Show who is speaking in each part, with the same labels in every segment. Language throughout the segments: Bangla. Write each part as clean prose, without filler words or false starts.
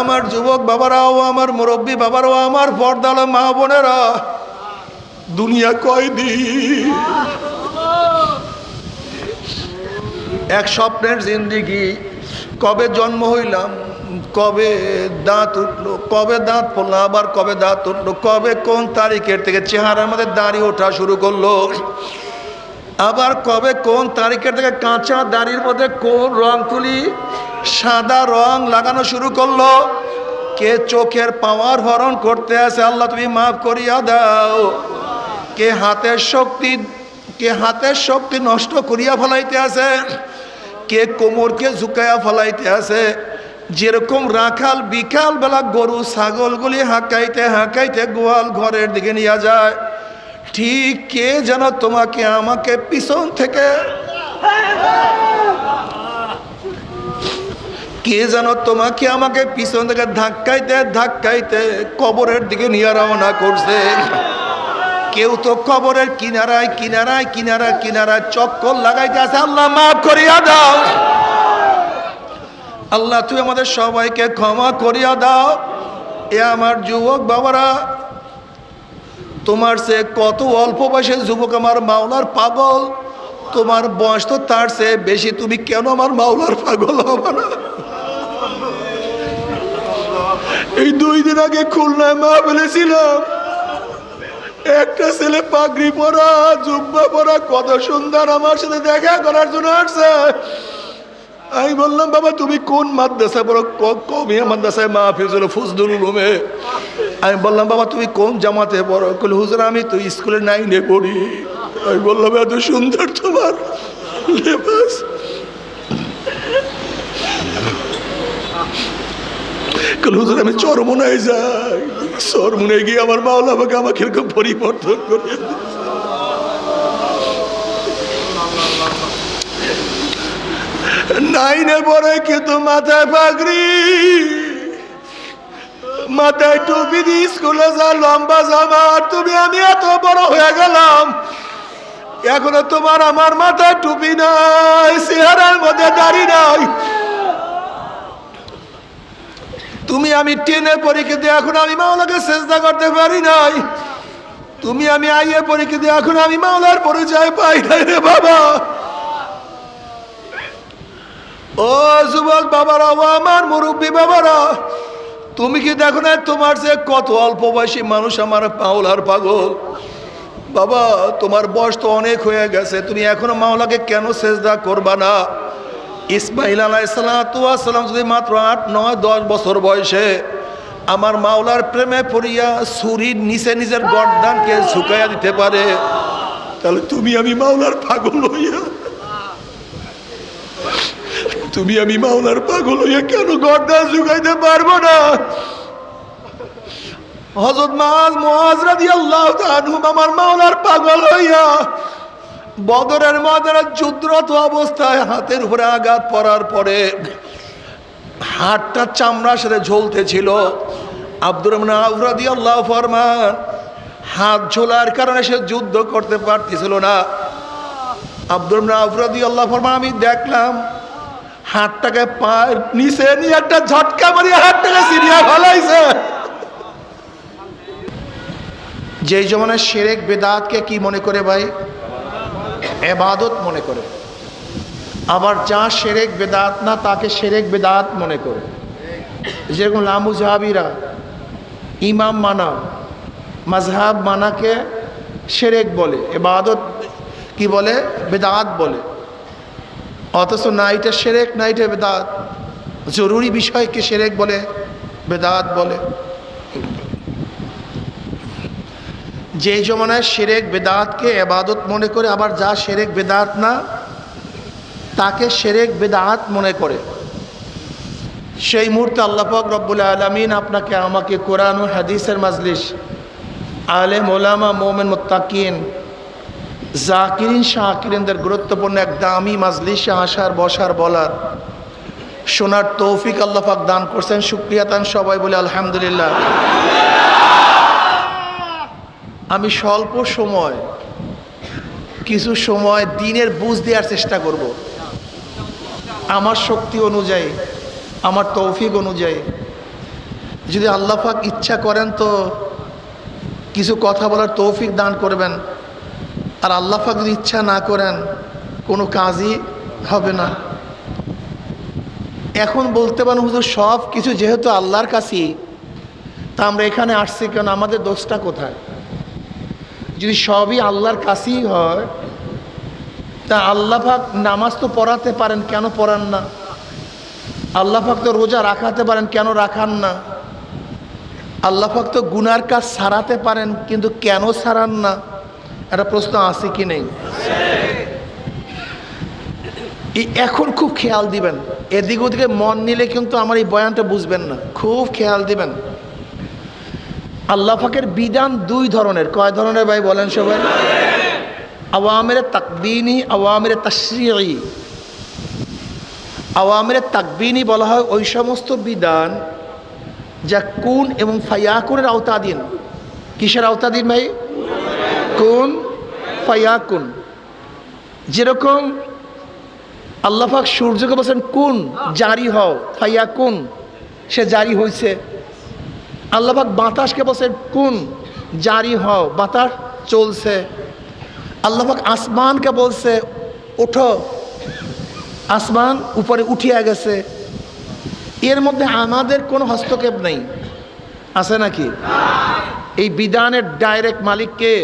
Speaker 1: আমার যুবক বাবারাও, আমার মুরব্বী বাবারাও, আমার পর্দার মা বোনেরা, দুনিয়া কয়দিন? এক স্বপ্নের জিন্দিগি। কবে জন্ম হইলাম, কবে দাঁত উঠলো, কবে দাঁত পড়লো, আবার কবে দাঁত উঠলো, কবে কোন তারিখের থেকে চেহারার মধ্যে দাড়ি ওঠা শুরু করলো, আবার কবে কোন তারিখের থেকে কাঁচা দাড়ির মধ্যে কোন রং তুলি সাদা রং লাগানো শুরু করলো, কে চোখের পাওয়ার হরণ করতে আছে, আল্লাহ তুমি মাফ করিয়া দাও। কে হাতের শক্তি নষ্ট করিয়া ফেলাইতে আছে, কে কোমরকে ঝুঁকাইয়া ফেলাইতে আছে। যেরকম রাখাল বিকাল বেলা গরু ছাগলগুলি হাঁকাইতে হাঁকাইতে গোয়াল ঘরের দিকে নিয়ে যায়, ঠিক কে যেন তোমাকে আমাকে পিছন থেকে ধাক্কাইতে ধাক্কাইতে কবরের দিকে নিয়ে রওনা করছে। কেউ তো কবরের কিনারায় কিনারায় কিনারায় কিনারায় চক্কর লাগাইতে আছে। আল্লাহ মাফ করিয়া দাও, আল্লাহ তুই আমাদের সবাইকে ক্ষমা করিয়া দাও। এ আমার যুবক বাবারা, তোমার সে কত অল্প বয়সের যুবক আমার মাওলার পাগল, তোমার বয়স তো তার চেয়ে বেশি, তুমি কেন আমার মাওলার পাগল হবে না? এই 2 দিন আগে খুলনায় মা বলেছিলাম, একটা ছেলে পাগড়ি পরা জুব্বা পরা কত সুন্দর আমার সাথে দেখা করার জন্য আসছে। আমি বললাম, বাবা তুমি কোন মাদ্রাসায় পড়ো? কমিয়া মাদ্রাসায় মাহফিজুল ফজলুল উলুমে। আমি বললাম, বাবা তুমি কোন জামাতে পড়ো? কইল, হুজুর আমি তো স্কুলে 9-এ পড়ি। আমি বললাম, এত সুন্দর তোমার লেবাস। কইল, হুজুর আমি চরমোনায় যাই। চরমোনায় গিয়ে আমার মাওলা আমাকে এরকম পরিবর্তন করে। 9-এ পড়ে কিন্তু মাথায় পাগড়ি, মাথায় টুপি দিয়ে স্কুলে যা, লম্বা জামা। তুমি আমি এত বড় হয়ে গেলাম, এখনো তোমার আমার মাথায় টুপি নাই, চেহারার মধ্যে দাড়ি নাই। তুমি আমি 10-এ পরীক্ষা দিয়ে এখন আমি মাওলাকে সেজদা করতে পারি নাই। তুমি আমি আইয়ে পরীক্ষা দিয়ে এখন আমি মাওলার পরিচয় পাই নাই রে বাবা। ও যুবক বাবারা, ও আমার মুরব্বী বাবারা, তুমি কি দেখো না তোমার যে কত অল্প বয়সী মানুষ আমার মাওলার পাগল? বাবা তোমার বয়স তো অনেক হয়ে গেছে, তুমি এখনো মাওলাকে কেন সেজদা করবা না? ইসমাইল আলাইহিস সালাম যদি মাত্র 8, 9, 10 বছর বয়সে আমার মাওলার প্রেমে পড়িয়া ছুরির নিচে নিজের গর্দানকে ঝুঁকাইয়া দিতে পারে, তাহলে তুমি আমি মাওলার পাগল হইয়া কেন গর্দান ঝুঁকাইতে পারবো না? হযরত মুআজ রাদিয়াল্লাহু তাআলা আনহু আমার মাওলার পাগল হইয়া বদরের ময়দানে যুদ্ধরত অবস্থায় হাতের উপরে আঘাত পড়ার পরে হাতটা চামড়ার সাথে ঝুলতেছিল। আব্দুর রহমান আউফ রাদিয়াল্লাহু ফরমান, হাত ঝোলার কারণে সে যুদ্ধ করতে পারতেছিল না। আব্দুর রহমান আউফ রাদিয়াল্লাহু ফরমান, আমি দেখলাম হাতটাকে পায়ের নিচে নিয়ে একটা ঝটকা মারিয়ে হাতটাকে ছিঁড়িয়া ফেলাইছে। যেই জমানায় শিরক বিদআতকে কি মনে করে ভাই? ইবাদত মনে করে। আবার যা শিরক বিদআত না তাকে শিরক বিদআত মনে করে। যেরকম লামুজাহাবিরা ইমাম মানা, মাযহাব মানাকে শিরক বলে, ইবাদত কি বলে? বিদআত বলে। অথচ না এটা শিরক না এটা বিদআত। জরুরি বিষয়কে শিরক বলে, বিদআত বলে। যেই জমানায় শিরক বিদআতকে ইবাদত মনে করে, আবার যা শিরক বিদআত না তাকে শিরক বিদআত মনে করে, সেই মুহূর্তে আল্লাহ পাক রব্বুল আলামিন আপনাকে আমাকে কোরআন ও হাদিসের মাজলিস, আলেম ওলামা মুমিন মুত্তাকিন জাকিরিন শাকিরিনদের গুরুত্বপূর্ণ এক দামি মাজলিসে আসার, বসার, বলার, শোনার তৌফিক আল্লাহ পাক দান করছেন। শুকরিয়া তান সবাই বলে আলহামদুলিল্লাহ। আমি স্বল্প সময় কিছু সময় দ্বীনের বুঝ দেওয়ার চেষ্টা করব, আমার শক্তি অনুযায়ী, আমার তৌফিক অনুযায়ী। যদি আল্লাহ পাক ইচ্ছা করেন তো কিছু কথা বলার তৌফিক দান করবেন, আর আল্লাহ পাক যদি ইচ্ছা না করেন কোনো কাজই হবে না। এখন বলতে পারেন হুজুর সব কিছু যেহেতু আল্লাহর কাছেই, তা আমরা এখানে আসছি কেন, আমাদের দোষটা কোথায়? যদি সবই আল্লাহর কাছেই হয়, তা আল্লাহ পাক নামাজ তো পড়াতে পারেন, কেন পড়ান না? আল্লাহ পাক তো রোজা রাখাতে পারেন, কেন রাখান না? আল্লাহ পাক তো গুনার কাজ ছাড়াতে পারেন, কিন্তু কেন ছাড়ান না? একটা প্রশ্ন আছে কি নেই? এখন খুব খেয়াল দিবেন, এদিক ওদিকে মন নিলে কিন্তু আমার এই বয়ানটা বুঝবেন না। খুব খেয়াল দিবেন। আল্লাহ পাকের বিধান দুই ধরনের। কয় ধরনের ভাই বলেন সবাই? আওয়ামিরে তাকবিনী, আওয়ামিরে তাশরিঈ। আওয়ামিরে তাকবিনী বলা হয় ওই সমস্ত বিধান যা কুন এবং ফায়াকুনের আওতাধীন। কিসের আওতাধীন ভাই? কুন ফায়াকুন। যেরকম আল্লাহ পাক সূর্যকে বলছেন কুন, জারি হও, ফায়াকুন, সে জারি হয়েছে। আল্লাহ পাক বাতাসকে বলছেন কুন, জারি হও, বাতাস চলছে। আল্লাহ পাক আসমানকে বলছে ওঠো, আসমান উপরে উঠিয়া গেছে। এর মধ্যে আমাদের কোনো হস্তক্ষেপ নেই, আছে নাকি? এই বিধানের ডাইরেক্ট মালিক কে?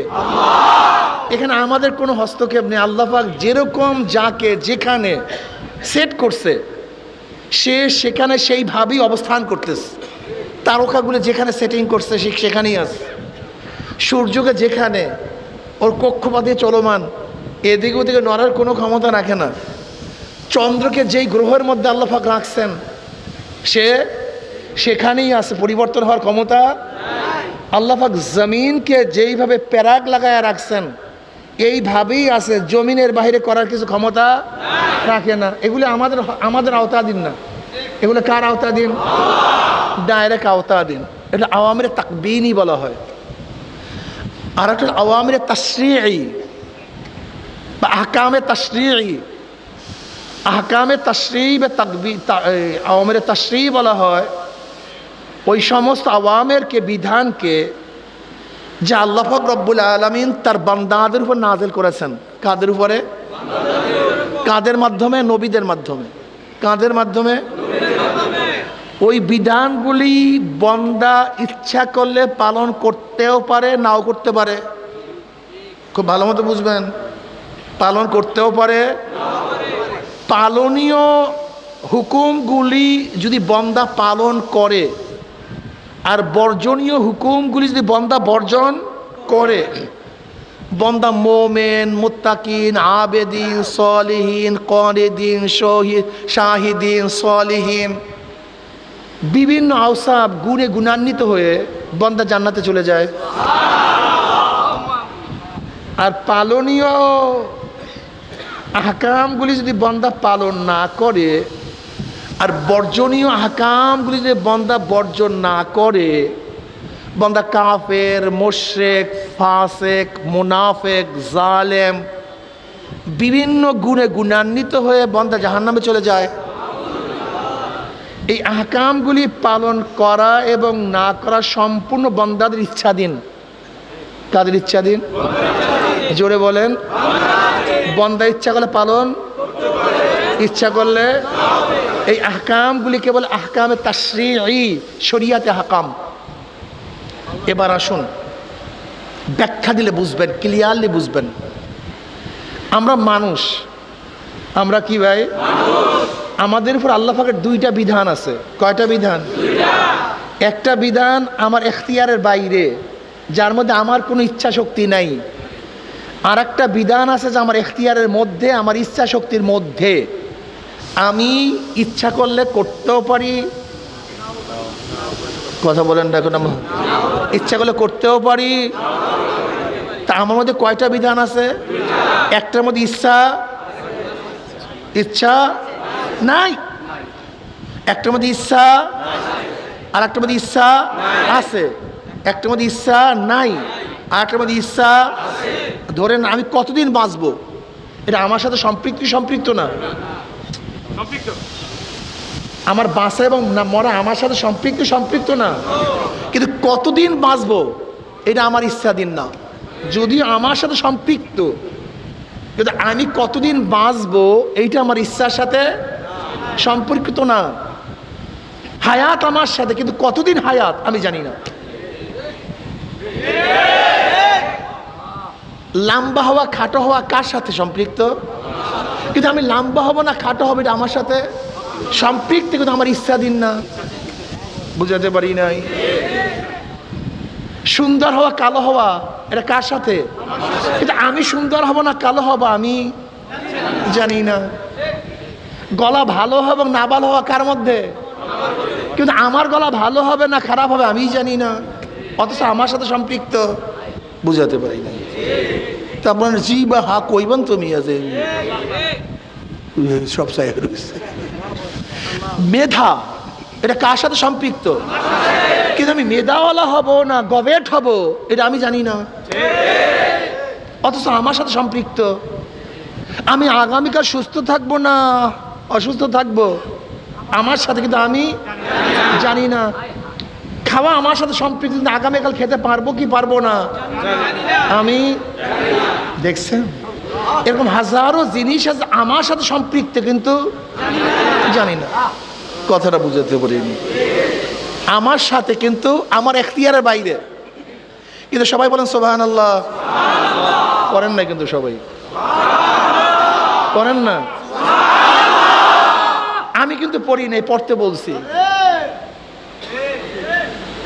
Speaker 1: এখানে আমাদের কোনো হস্তক্ষেপ নেই। আল্লাহ পাক যেরকম যাকে যেখানে সেট করছে, সে সেখানে সেইভাবেই অবস্থান করতেছে। তারকাগুলো যেখানে সেটিং করছে সেখানেই আছে। সূর্যকে যেখানে ওর কক্ষপথে চলমান, এদিকে ওদিকে নড়ার কোনো ক্ষমতা রাখে না। চন্দ্রকে যেই গ্রহের মধ্যে আল্লাহ পাক রাখছেন, সে সেখানেই আছে, পরিবর্তন হওয়ার ক্ষমতা। আল্লাহ পাক জমিনকে যেইভাবে প্যারাগ লাগায় রাখছেন, এইভাবেই আছে, জমিনের বাইরে করার কিছু ক্ষমতা রাখে না। এগুলো আমাদের আওতাধীন না। এগুলো কার আওতাধীন? ডাইরেক্ট আওতাধীন। এটা আওয়ামিরে তাকবিনী বলা হয়। আর একটা আওয়ামিরে তাশরিঈ বা আহকামে তাশরিঈ। আহকামে তাশরিঈ বা আওয়ামিরে তাশরিঈ বলা হয় ওই সমস্ত আওয়ামেরকে, বিধানকে যা আল্লাহ পাক রব্বুল আলামিন তার বান্দাদের উপর নাযিল করেছেন। কাদের উপরে? কাদের মাধ্যমে? নবীদের মাধ্যমে। কাদের মাধ্যমে? ওই বিধানগুলি বান্দা ইচ্ছা করলে পালন করতেও পারে, নাও করতে পারে। খুব ভালো মতো বুঝবেন, পালন করতেও পারে। পালনীয় হুকুমগুলি যদি বান্দা পালন করে, আর বর্জনীয় হুকুমগুলি যদি বান্দা বর্জন করে, বান্দা মোমেন, মুত্তাকিন, আবেদিন, সলিহিন, কানিদিন, শাহিদিন, সলিহিন, বিভিন্ন আওসাফ গুণে গুণান্বিত হয়ে বান্দা জান্নাতে চলে যায়। আর পালনীয় আহকামগুলি যদি বান্দা পালন না করে, আর বর্জনীয় আহকামগুলি যদি বান্দা বর্জন না করে, বান্দা কাফের, মুশরিক, ফাসিক, মুনাফিক, জালেম, বিভিন্ন গুণে গুণান্বিত হয়ে বান্দা জাহান্নামে চলে যায়। এই আহকামগুলি পালন করা এবং না করা সম্পূর্ণ বান্দাদের ইচ্ছাধীন। কাদের ইচ্ছাধীন? জোরে বলেন। বান্দা ইচ্ছা করলে পালন, ইচ্ছা করলে। এই আহকামগুলি কেবল আহকামে তাশরিঈ, শরিয়াতে আহকাম। এবার আসুন ব্যাখ্যা দিলে বুঝবেন, ক্লিয়ারলি বুঝবেন। আমরা মানুষ, আমরা কি ভাই? আমাদের উপর আল্লাহ পাকের দুইটা বিধান আছে। কয়টা বিধান? একটা বিধান আমার এখতিয়ারের বাইরে, যার মধ্যে আমার কোনো ইচ্ছা শক্তি নাই। আর একটা বিধান আছে যে আমার এখতিয়ারের মধ্যে, আমার ইচ্ছা শক্তির মধ্যে। আমি ইচ্ছা করলে করতেও পারি, কথা বলেন না এখন, ইচ্ছা করলে করতেও পারি। তা আমার মধ্যে কয়টা বিধান আছে? একটার মধ্যে ইচ্ছা নাই, একটার মধ্যে ইচ্ছা, আর একটার মধ্যে ইচ্ছা আছে। একটার মধ্যে ইচ্ছা নাই, আর একটার মধ্যে ইচ্ছা। ধরেন আমি কতদিন বাঁচবো, এটা আমার সাথে সম্পৃক্ত না? আমার বাঁচা এবং না মরা আমার সাথে সম্পৃক্ত না, কিন্তু কতদিন বাঁচবো এটা আমার ইচ্ছাধীন না। যদিও আমার সাথে সম্পৃক্ত, কিন্তু আমি কতদিন বাঁচবো এইটা আমার ইচ্ছার সাথে সম্পর্কিত না। হায়াত আমার সাথে, কিন্তু কতদিন হায়াত আমি জানি না। লম্বা হওয়া খাটো হওয়া কার সাথে সম্পৃক্ত? কিন্তু আমি লম্বা হব না খাটো হবে এটা আমার সাথে সম্পৃক্ত, কিন্তু আমার ইচ্ছাধীন না। বুঝাতে পারি নাই? সুন্দর হওয়া কালো হওয়া এটা কার সাথে? কিন্তু আমি সুন্দর হব না কালো হব আমি জানি না। গলা ভালো হবে এবং না ভালো হওয়া কার মধ্যে? কিন্তু আমার গলা ভালো হবে না খারাপ হবে আমি জানি না, অথচ আমার সাথে সম্পৃক্ত। বুঝাতে পারি না। তা আপনার জি বা হা কইবেন তুমি আছে সব চাই। মেধা এটা কার সাথে সম্পৃক্ত? কিন্তু আমি মেধাওয়ালা হব না গবেট হব এটা আমি জানি না, অথচ আমার সাথে সম্পৃক্ত। আমি আগামীকাল সুস্থ থাকবো না অসুস্থ থাকবো আমার সাথে, কিন্তু আমি জানি না। খাওয়া আমার সাথে সম্পৃক্ত, কিন্তু আগামীকাল খেতে পারবো কি পারবো না আমি। দেখছেন এরকম হাজারো জিনিস আছে আমার সাথে সম্পৃক্ত, কিন্তু জানি না। কথাটা বুঝাতে পারিনি। আমার সাথে কিন্তু আমার এখতিয়ারের বাইরে, কিন্তু সবাই বলেন সুবহানাল্লাহ। করেন না কিন্তু সবাই করেন না। আমি কিন্তু পড়ি নাই, পড়তে বলছি।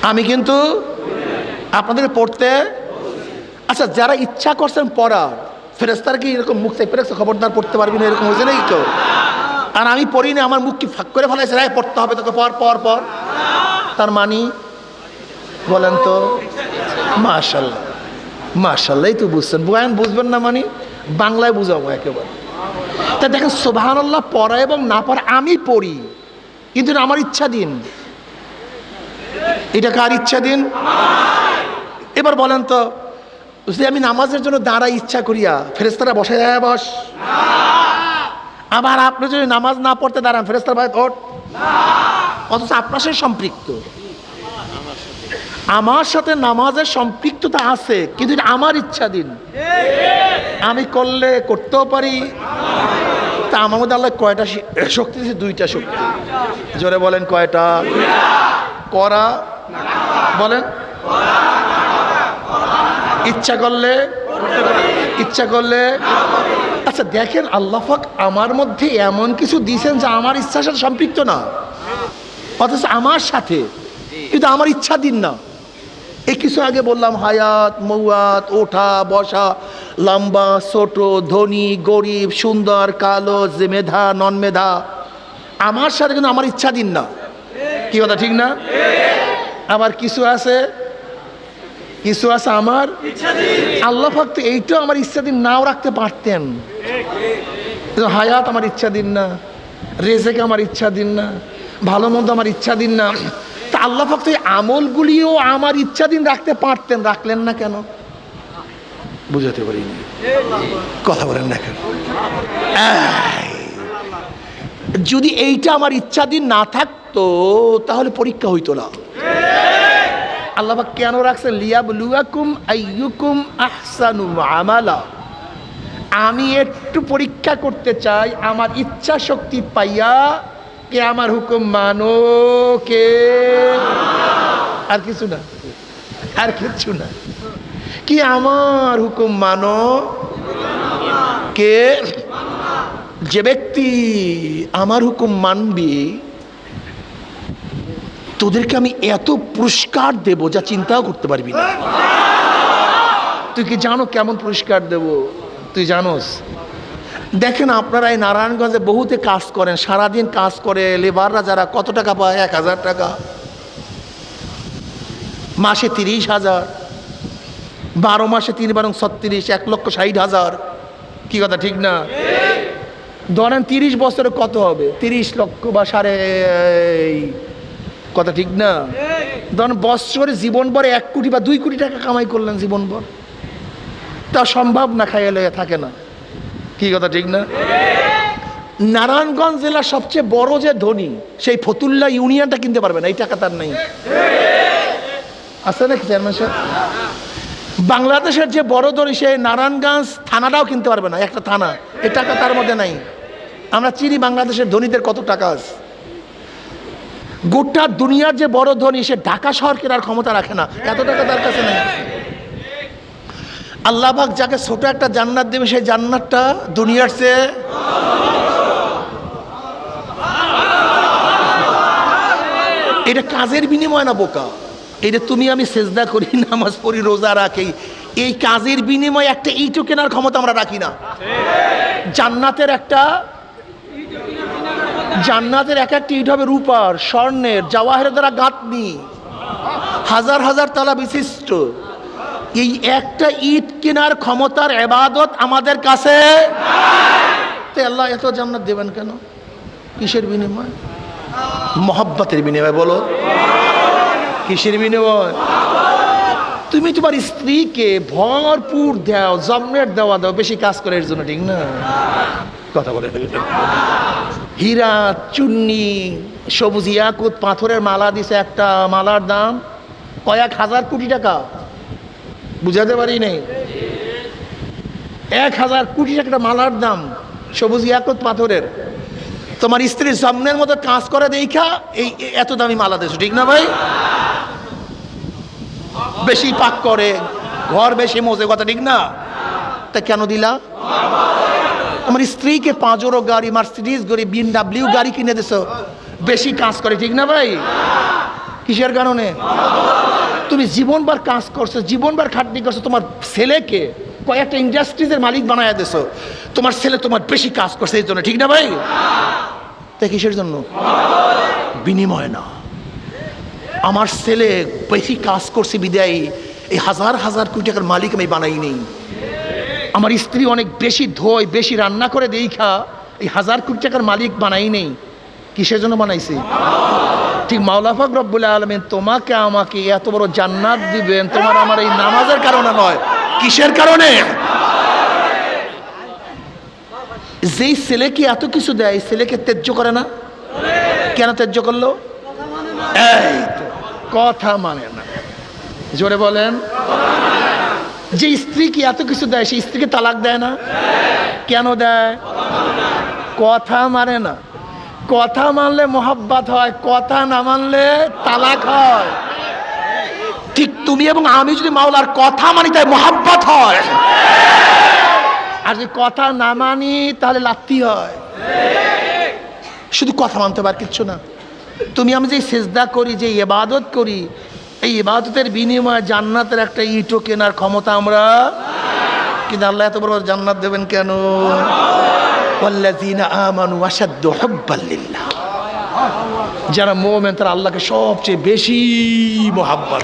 Speaker 1: আমি কিন্তু আপনাদের পড়তে। আচ্ছা, যারা ইচ্ছা করছেন পড়ার, ফেরেশতার কি এরকম মুখ চাই ফেরেশতা খবরদার পড়তে পারবি না এরকম হয়েছে নাকি কেউ? আর আমি পড়ি না, আমার মুখ কি ফাঁক করে ফেলাইছে রায় পড়তে হবে তোকে পর পর পর। তার মানি বলেন তো? মাশাআল্লাহ মাশাআল্লাহ, তো বুঝছেন। বয়ান বুঝবেন না মানে বাংলায় বুঝাবো একেবারে। তা দেখেন সুবহানাল্লাহ, পড়া এবং না পড়া আমি পড়ি, কিন্তু আমার ইচ্ছা দিন। এটা কার ইচ্ছা দিন? এবার বলেন তো, যদি আমি নামাজের জন্য দাঁড়াই ইচ্ছা করিয়া, ফেরেশতারা বসে যায় বস? আবার আপনি যদি নামাজ না পড়তে দাঁড়ান ফেরেশতারা ভাই ওঠ, অথচ আপনার সাথে সম্পৃক্ত। আমার সাথে নামাজের সম্পৃক্ততা আছে, কিন্তু এটা আমার ইচ্ছা দিন। আমি করলে করতেও পারি। তা আমার মধ্যে আল্লাহ কয়টা শক্তি দিয়েছে? দুইটা শক্তি। জোরে বলেন কয়টা? করা বলেন, ইচ্ছা করলে ইচ্ছা করলে। আচ্ছা দেখেন, আল্লাহ পাক আমার মধ্যে এমন কিছু দিয়েছেন যা আমার ইচ্ছার সাথে সম্পৃক্ত না, অথচ আমার সাথে, কিন্তু আমার ইচ্ছা দিন না। এই কিছু আগে বললাম হায়াত মৌয়াত, ওঠা বসা, লম্বা ছোট, ধনী গরিব, সুন্দর কালো, যে মেধা নন মেধা, আমার সাথে কিন্তু আমার ইচ্ছা দিন না। কি কথা ঠিক না? আবার কিছু আছে আমার আল্লাহ পাক তো এইটাও আমার ইচ্ছা দিন নাও রাখতে পারতেন। হায়াত আমার ইচ্ছা দিন না, রেজেক আমার ইচ্ছা দিন না, ভালো মন্দ আমার ইচ্ছা দিন না। তা আল্লাহ পাক তো এই আমলগুলিও আমার ইচ্ছা দিন রাখতে পারতেন, রাখলেন না কেন? বুঝাতে পারিনি। কথা বলেন না কেন? যদি এইটা আমার ইচ্ছা দিন না থাকতো তাহলে পরীক্ষা হইতো না। আল্লাহ পাক কেন রাখছেন? লিয়াবলুয়াকুম আইয়ুকুম আহসানু আমালা। আমি একটু পরীক্ষা করতে চাই, আমার ইচ্ছা শক্তি পাইয়া কে আমার হুকুম মানো, কে আর কিছু না, আর কিছু না। কি আমার হুকুম মানো, কে? যে ব্যক্তি আমার হুকুম মানবি তোদেরকে আমি এত পুরস্কার দেব যা চিন্তাও করতে পারবি না। তুই কি জানো কেমন পুরস্কার দেব? তুই জানোস? দেখেন আপনারা এই নারায়ণগঞ্জে বহুতে কাজ করেন, সারাদিন কাজ করে লেবাররা যারা কত টাকা পায়? 1000 টাকা, মাসে 30,000, 12 মাসে 3 বারং 36, 1,60,000। কি কথা ঠিক না? ধরেন 30 বছরে কত হবে? 30 লক্ষ বা সাড়ে, কথা ঠিক না? ধরেন বছরে জীবনভর 1 কোটি বা 2 কোটি টাকা কামাই করলেন জীবনভর, তা সম্ভব না, খাইয়ে লইয়া থাকে না। কি কথা ঠিক না? নারায়ণগঞ্জ জেলার সবচেয়ে বড় যে ধনী সেই ফতুল্লা ইউনিয়নটা কিনতে পারবে না, এই টাকা তার নেই। আছে নাকি চেয়ারম্যান সাহেব? বাংলাদেশের যে বড় ধনী সেই নারায়ণগঞ্জ থানাটাও কিনতে পারবে না, একটা থানা, এই টাকা তার মধ্যে নাই। আমরা চিনি বাংলাদেশের ধনীদের কত টাকা আছে। গোটা দুনিয়ার যে বড় ধনী সে ঢাকা শহর কেনার ক্ষমতা রাখে না, এত টাকা তার কাছে নেই। আল্লাহ পাক যাকে ছোট একটা জান্নাত দেবে সেই জান্নাতটা দুনিয়ার চেয়ে এটা কাজের বিনিময় না বোকা। এটা তুমি আমি সেজদা করি, নামাজ পড়ি, রোজা রাখি, এই কাজের বিনিময়ে একটা ইটও কেনার ক্ষমতা আমরা রাখি না। জান্নাতের এক একটা ইট হবে রূপার, স্বর্ণের, জওয়াহের দ্বারা গাঁথনি, হাজার হাজার তালা বিশিষ্ট। এই একটা ইট কেনার ক্ষমতার ইবাদত আমাদের কাছে। আল্লাহ এত জান্নাত দেবেন কেন? কিসের বিনিময়? মহব্বতের বিনিময়। বলো কিসের বিনিময়? তুমি তোমার স্ত্রীকে ভরপুর দাও, জন্মের দেওয়া দাও, বেশি কাজ করে এর জন্য, ঠিক না? কথা বলে হীরা, চুন্নি, সবুজ ইয়াকুত, পাথরের মালা দিছে, একটা মালার দাম কয়েক হাজার কোটি টাকা। বুঝাতে পারি নাই? 1000 কোটি টাকা মালার দাম, সবুজ ইয়াকুত পাথরের। তোমার স্ত্রীর জন্মের মতো কাজ করে দেখা এই এত দামি মালা দিছো, ঠিক না ভাই? বেশি পাক করে, ঘর বেশি মোজে, কথা ঠিক না? তা কেন দিলা? আমার স্ত্রীকে পাঁচরো গাড়ি, মার্সিডিজ গাড়ি, BMW গাড়ি কিনে দিছো, বেশি কাজ করে, ঠিক না ভাই? কিসের কারণে? তুমি জীবনবার কাজ করছো, জীবনবার খাটনি করছো, তোমার ছেলেকে কয়েকটা ইন্ডাস্ট্রিজের মালিক বানায়া দিছো, তোমার ছেলে তোমার বেশি কাজ করছে এই জন্য, ঠিক না ভাই? তা কিসের জন্য? বিনিময় না। আমার ছেলে বেশি কাজ করছে বিদায় এই হাজার হাজার কোটি টাকার মালিক আমি বানাই নেই। আমার স্ত্রী অনেক বেশি ধোয়, বেশি রান্না করে দেখা এই হাজার কোটি টাকার মালিক বানাই নেই। কিসের জন্য বানাইছি? ঠিক মাওলা পাক রব্বুল আলামিন তোমাকে আমাকে এত বড় জান্নাত দিবেন তোমার আমার এই নামাজের কারণে নয়। কিসের কারণে? যেই ছেলেকে এত কিছু দেয়, ছেলেকে ত্যায্য করে না। কেন ত্যায্য করলো? এই তো কথা মানে না, জোরে বলেন। যে স্ত্রীকে এত কিছু দেয় সেই স্ত্রীকে তালাক দেয় না। কেন দেয়? কথা মানে না। কথা মানলে মোহাব্বত হয়, কথা না মানলে তালাক হয়। ঠিক তুমি এবং আমি যদি মাওলার কথা মানি তাই মোহাব্বত হয়, আর যদি কথা না মানি তাহলে লাত্তি হয়। শুধু কথা মানতে পার, কিচ্ছু না। তুমি আমি যে সেজদা করি, যে ইবাদত করি, এই ইবাদতের বিনিময়ে জান্নাতের একটা ইটও কেনার ক্ষমতা আমরা, কিন্তু আল্লাহ এত বড় জান্নাত দেবেন কেন? ওয়াল্লাযীনা আমানু আশাদ্দু হুব্বাল লিল্লাহ। যারা মুমিন তারা আল্লাহকে সবচেয়ে বেশি মোহাব্বত।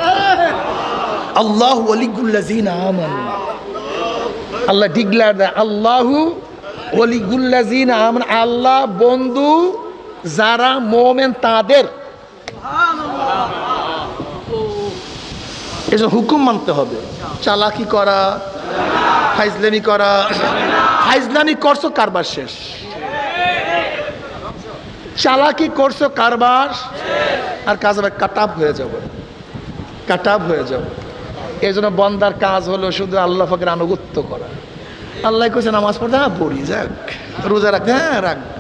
Speaker 1: আল্লাহু ওয়ালিয়ুল্লাযীনা আমানু। আল্লাহ ডিক্লেয়ার দেয়, আল্লাহু ওয়ালিয়ুল্লাযীনা আমানু। আল্লাহ বন্ধু যারা মুমিন তাদের। এই জন্য হুকুম মানতে হবে। চালাকি করা, ফাইজলামি করা, ফাইজলামি করছো কারবার শেষ। চালাকি করছো কারবার আর কাজ হবে কাটাপ হয়ে যাবে, কাটাপ হয়ে যাবে। এই জন্য বন্দার কাজ হলো শুধু আল্লাহ পাকের আনুগত্য করা। আল্লাহ কইছে নামাজ পড়তে, হ্যাঁ পড়ি, যাক। রোজা রাখতে, হ্যাঁ রাখবো।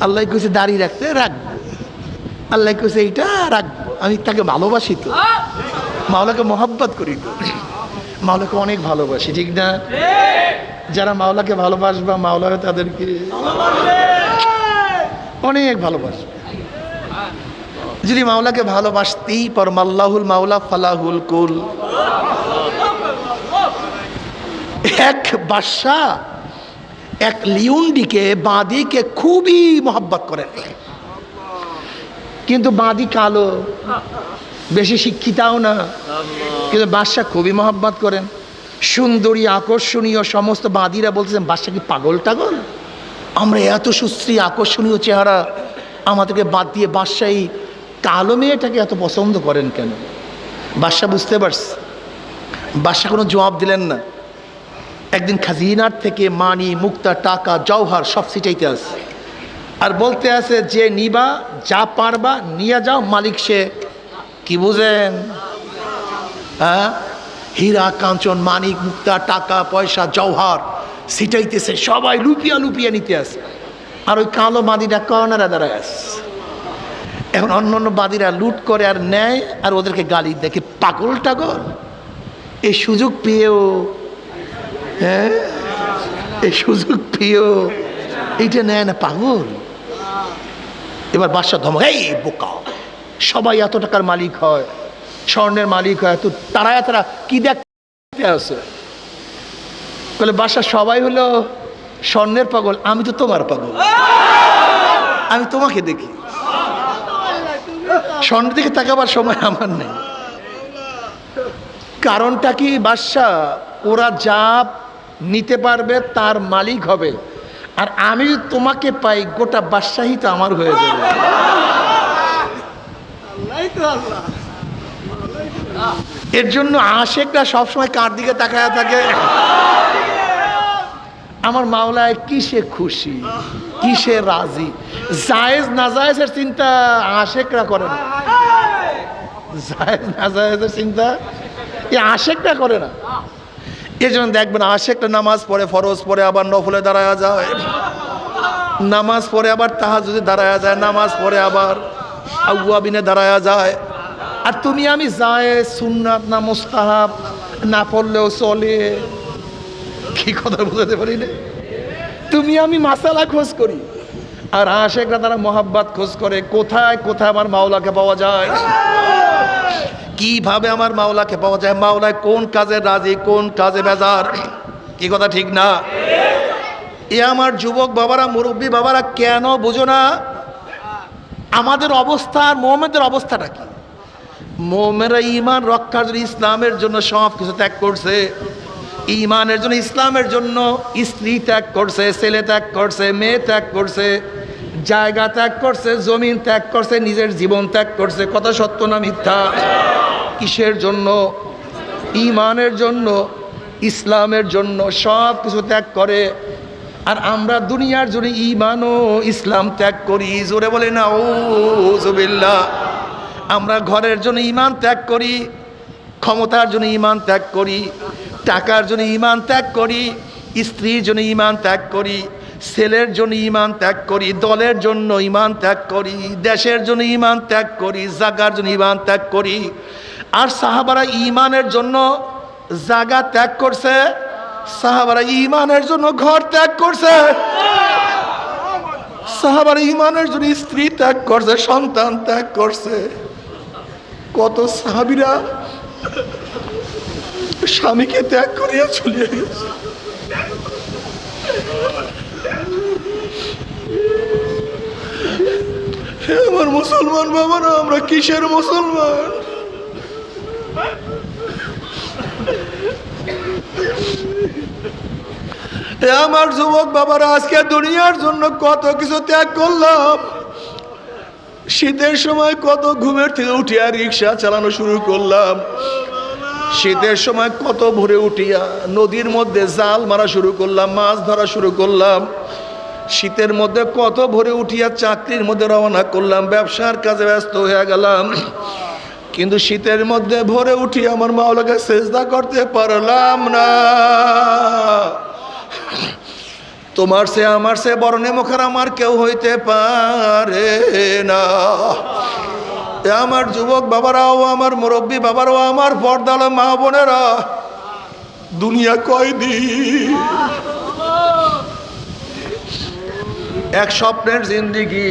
Speaker 1: আল্লাহ কইছে দাড়ি রাখতে, রাখবো। আল্লাহ কইছে এইটা রাখবো। আমি তাকে ভালোবাসি তো, মাওলাকে মোহাব্বত করি তো, মাওলাকে অনেক ভালোবাসি, ঠিক না? যারা মাওলাকে ভালোবাসবা মাওলাকে তাদেরকে অনেক ভালোবাসবে। যদি মাওলাকে ভালোবাসতেই পর মাল্লাহুল মাওলা ফালাহুল কুল। এক বাদশা এক লিউন্ডিকে, বাঁদিকে খুবই মোহাব্বত করেন, কিন্তু বাঁদি কালো, বেশি শিক্ষিতাও না, কিন্তু বাদশা খুবই মোহাব্বত করেন। সুন্দরী, আকর্ষণীয় সমস্ত বাঁদিরা বলতেছেন, বাদশা কি পাগল টাগল? আমরা এত সুশ্রী আকর্ষণীয় চেহারা, আমাদেরকে বাদ দিয়ে বাদশা এই কালো মেয়েটাকে এত পছন্দ করেন কেন? বাদশা বুঝতে পারছে। বাদশা কোনো জবাব দিলেন না। একদিন খাজিনার থেকে মানি, মুক্তা, টাকা, জওহার সব ছিটাইতে আছে, আর বলতে আছে যে নিবা, যা পারবা নিয়ে যাও, মালিক সে। কি বুঝেন? হ্যাঁ, হীরা কাঞ্চন, মানিক, মুক্তা, টাকা পয়সা, জওহার ছিটাইতেছে, সবাই লুপিয়া লুপিয়া নিতে আছে। আর ওই কালো বাদীরা কর্নারে দাঁড়ায় আছে। এখন অন্য অন্য বাদীরা লুট করে আর নেয়, আর ওদেরকে গালি দেখে, পাগল টাগল, এই সুযোগ পেয়েও, হ্যাঁ, এই সুযোগ পেয়েও এইটা নেয় না, পাগল। এবার বাদশা ধমক, এই বোকা, সবাই এত টাকার মালিক হয়, স্বর্ণের মালিক হয়, তো তারা কি দেখতে আছে? বলে বাদশা, সবাই হলো স্বর্ণের পাগল, আমি তো তোমার পাগল, আমি তোমাকে দেখি, স্বর্ণের দিকে তাকাবার সময় আমার নেই। কারণটা কি বাদশা? ওরা যা নিতে পারবে তার মালিক হবে, আর আমি তোমাকে পাই, গোটা বাদশাহী তো আমার হয়ে যাবে। এর জন্য আশেকরা সবসময় কার দিকে তাকায় থাকে? আমার মাওলায় কিসে খুশি, কিসে রাজি। জায়েজ নাজায়েজের চিন্তা আশেকরা করে না, জায়েজ নাজায়েজের চিন্তা এই আশেকরা করে না। এই জন্য দেখবেন আশেকটা নামাজ পড়ে, ফরজ পড়ে, আবার নফলে দাঁড়ায়া যায়, নামাজ পড়ে আবার তাহাজ্জুদে দাঁড়ায়া যায়, নামাজ পড়ে আবার আউয়াবিনে দাঁড়ায়া যায়। আর তুমি আমি জায়েজ, সুন্নাত না মুস্তাহাব না পড়লেও চলে। কি কথা বুঝাতে পারি না? তুমি আমি মাসালা খোঁজ করি, আর আশেকরা তারা মোহাব্বত খোঁজ করে, কোথায় কোথায় আমার মাওলাকে পাওয়া যায়, কিভাবে আমার মাওলাকে পাওয়া যায়, মাওলায় কোন কাজে রাজি, কোন কাজে বেজার। কি কথা ঠিক না? এ আমার যুবক বাবারা, মুরব্বী বাবারা, কেন বুঝো না আমাদের অবস্থা আর মোহাম্মদের অবস্থাটা কি? মোমেরা ঈমান রক্ষার জন্য, ইসলামের জন্য সব কিছু ত্যাগ করছে। ঈমানের জন্য, ইসলামের জন্য স্ত্রী ত্যাগ করছে, ছেলে ত্যাগ করছে, মেয়ে ত্যাগ করছে, জায়গা ত্যাগ করছে, জমিন ত্যাগ করছে, নিজের জীবন ত্যাগ করছে। কথা সত্য না মিথ্যা? কিসের জন্য? ঈমানের জন্য, ইসলামের জন্য সব কিছু ত্যাগ করে। আর আমরা দুনিয়ার জন্য ঈমান ও ইসলাম ত্যাগ করি। জোরে বলে না আউযুবিল্লাহ। আমরা ঘরের জন্য ঈমান ত্যাগ করি, ক্ষমতার জন্য ঈমান ত্যাগ করি, টাকার জন্য ঈমান ত্যাগ করি, স্ত্রীর জন্য ঈমান ত্যাগ করি, ছেলের জন্য ঈমান ত্যাগ করি, দলের জন্য ঈমান ত্যাগ করি, দেশের জন্য ঈমান ত্যাগ করি, জায়গার জন্য ঈমান ত্যাগ করি। আর সাহাবারা ঈমানের জন্য জায়গা ত্যাগ করছে, সাহাবারা ঈমানের জন্য ঘর ত্যাগ করছে, সাহাবারা ঈমানের জন্য স্ত্রী ত্যাগ করছে, সন্তান ত্যাগ করছে। কত সাহাবীরা স্বামীকে ত্যাগ করিয়া চলে গেছে। আমার মুসলমান বাবারা, আমরা কিসের মুসলমান? আমার যুবক বাবারা, আজকে দুনিয়ার জন্য কত কিছু ত্যাগ করলাম। শীতের সময় কত ঘুমের থেকে উঠিয়া রিক্সা চালানো শুরু করলাম, শীতের সময় কত ভোরে উঠিয়া নদীর মধ্যে জাল মারা শুরু করলাম, মাছ ধরা শুরু করলাম। শীতের মধ্যে কত ভোরে উঠিয়া চাকরির মধ্যে রওনা করলাম, ব্যবসার কাজে ব্যস্ত হয়ে গেলাম। কিন্তু শীতের মধ্যে ভোরে উঠিয়া আমার মাওলাকে সেজদা করতে পারলাম না। তোমার সে আমার সে বড় নেমখার আমার কেউ হইতে পারে না। আমার যুবক বাবারাও, আমার মুরব্বী বাবারাও, আমার পর্দালো মা বোনেরা, দুনিয়া কয়দিন? এক স্বপ্নের জিন্দিগি।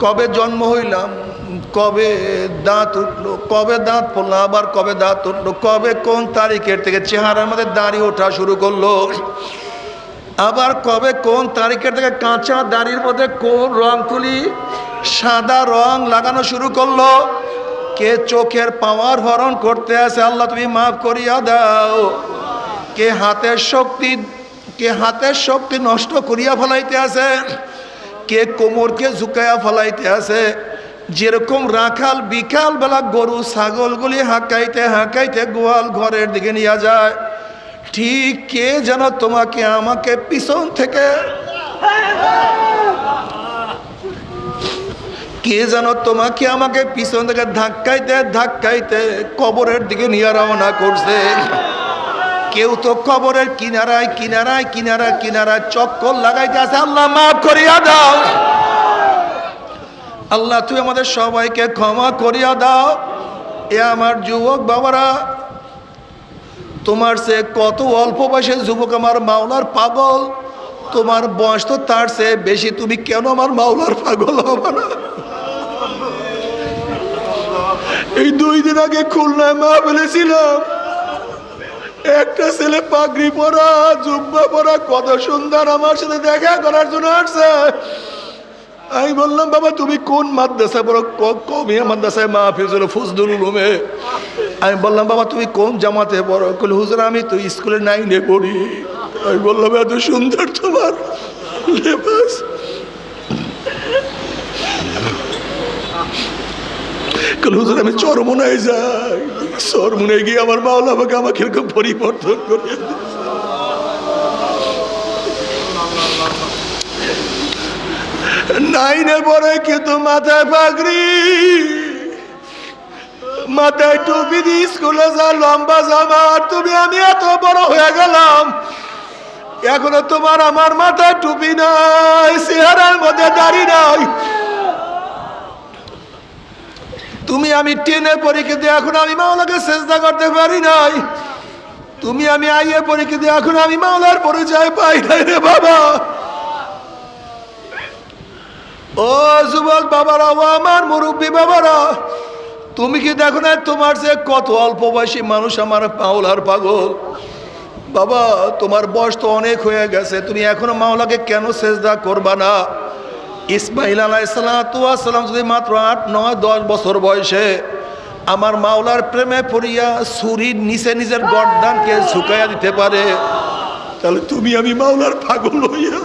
Speaker 1: কবে জন্ম হইলাম, কবে দাঁত উঠলো, কবে দাঁত পড়লো, আবার কবে দাঁত উঠলো, কবে কোন তারিখের থেকে চেহারার মধ্যে দাড়ি ওঠা শুরু করলো, আবার কবে কোন তারিখের থেকে কাঁচা দাড়ির মধ্যে কোন রং তুলি সাদা রং লাগানো শুরু করলো। কে চোখের পাওয়ার হরণ করতে আছে, আল্লাহ তুমি মাফ করিয়া দাও। কে হাতের শক্তি নষ্ট করিয়া ফেলাইতে আছে, কে কোমরকে ঝুঁকাইয়া ফেলাইতে আছে। যেরকম রাখাল বিকাল বেলা গরু ছাগলগুলি হাঁকাইতে হাঁকাইতে গোয়াল ঘরের দিকে নিয়ে যায়, ঠিক কে যেন তোমাকে আমাকে পিছন থেকে কে যেন তোমাকে আমাকে পিছন থেকে ধাক্কাইতে ধাক্কাইতে কবরের দিকে নিয়ে রওনা করছে। কেউ তো কবরের কিনারায় কিনারায় কিনারায় কিনারায় চক্কর লাগাইতে আছে। আল্লাহ মাফ করিয়া দাও, আল্লাহ তুমি আমাদের সবাইকে ক্ষমা করিয়া দাও। এ আমার যুবক বাবারা, তোমার সে কত অল্প বয়সের যুবক আমার মাওলার পাগল, তোমার বয়স তো তার চেয়ে বেশি, তুমি কেন আমার মাওলার পাগল হবে না? এই 2 দিন আগে খুলনায় মা বলেছিলাম, একটা ছেলে পাগড়ি পরা জুব্বা পরা কত সুন্দর আমার সাথে দেখা করার জন্য আসছে। আমি বললাম, বাবা তুমি কোন মাদ্রাসায় পড়ো? কমিয়া মাদ্রাসায় মাহফিজুল ফজলুল উলুমে। আমি বললাম, বাবা তুমি কোন জামাতে পড়ো? কইল, হুজুর আমি তো স্কুলে 9-এ পড়ি। আমি বললাম, এত সুন্দর তোমার লেবাস। কইল, হুজুর আমি চরমোনায় যাই। চরমোনায় গিয়ে আমার মাওলা আমাকে এরকম পরিবর্তন করে। 9-এ পড়ে কিন্তু মাথায় পাগড়ি, মাথায় টুপি দিয়ে স্কুলে যা, লম্বা জামা। তুমি আমি এত বড় হয়ে গেলাম, এখনো তোমার আমার মাথায় টুপি নাই, চেহারার মধ্যে দাড়ি নাই। তুমি আমি 10-এ পড়ি কিন্তু এখন আমি মাওলাকে সেজদা করতে পারি নাই। তুমি আমি আইয়ে পড়ি কিন্তু এখন আমি মাওলার পরিচয় পাই নাই রে বাবা। ও যুবক বাবারা, ও আমার মুরব্বী বাবারা, তুমি কি দেখো না তোমার যে কত অল্প বয়সী মানুষ আমার মাওলার পাগল? বাবা তোমার বয়স তো অনেক হয়ে গেছে, তুমি এখনো মাওলাকে কেন সেজদা করবা না? ইসমাইল আলাইহিস সালাম যদি মাত্র 8, 9, 10 বছর বয়সে আমার মাওলার প্রেমে পড়িয়া ছুরির নিচে নিজের গর্দানকে ঝুঁকাইয়া দিতে পারে, তাহলে তুমি আমি মাওলার পাগল হইয়া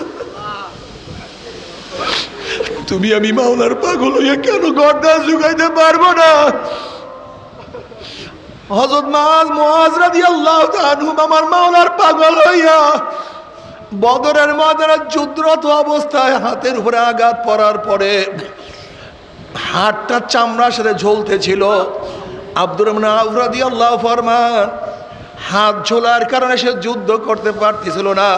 Speaker 1: তুমি আমি মাওলার পাগল হইয়া কেন গর্দান ঝুঁকাইতে পারবো না? হযরত মুআজ রাদিয়াল্লাহু তাআলা আনহু আমার মাওলার পাগল হইয়া বদরের ময়দানে যুদ্ধরত অবস্থায় হাতের উপরে আঘাত পড়ার পরে হাতটা চামড়ার সাথে ঝুলতেছিল। আব্দুর রহমান আউফ রাদিয়াল্লাহু ফরমান, হাত ঝোলার কারণে সে যুদ্ধ করতে পারতেছিল না।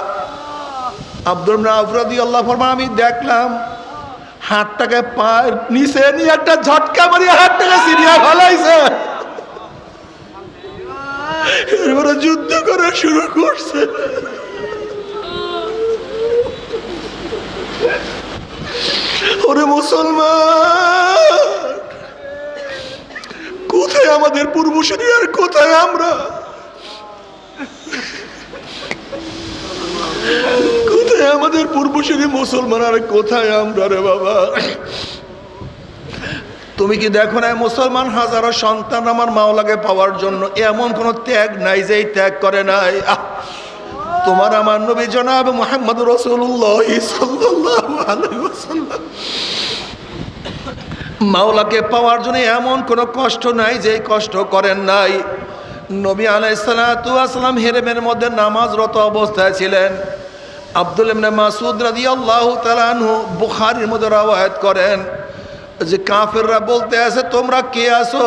Speaker 1: আব্দুর রহমান আউফ রাদিয়াল্লাহু ফরমান, আমি দেখলাম হাতটাকে পায়ের নিচে নিয়ে একটা ঝটকা মারিয়ে হাতটাকে ছিঁড়িয়া ফেলাইছে। এরপরে যুদ্ধ করা শুরু করছে। ওরে মুসলমান, কোথায় আমাদের পূর্বসূরি আর কোথায় আমরা? কোথায় আমাদের পূর্বসূরি মুসলমান আর কোথায় আমরা রে বাবা? তুমি কি দেখো না মুসলমান হাজারো সন্তান আমার মাওলাকে পাওয়ার জন্য এমন কোন ত্যাগ নাই যে ত্যাগ করে নাই? তোমার আমার নবী জনাব মুহাম্মদ রাসূলুল্লাহ সাল্লাল্লাহু আলাইহি ওয়াসাল্লাম মাওলাকে পাওয়ার জন্য এমন কোনো কষ্ট নাই যে কষ্ট করেন নাই। নবী আলাইহিস সালাতু ওয়াস সালাম হেরেমের মধ্যে নামাজরত অবস্থায় ছিলেন। আব্দুল্লাহ ইবনে মাসউদ রাদিয়াল্লাহু তাআলা আনহু বুখারীর মধ্যে রওয়ায়াত করেন যে কাফেররা বলতে আছে, তোমরা কে আছো?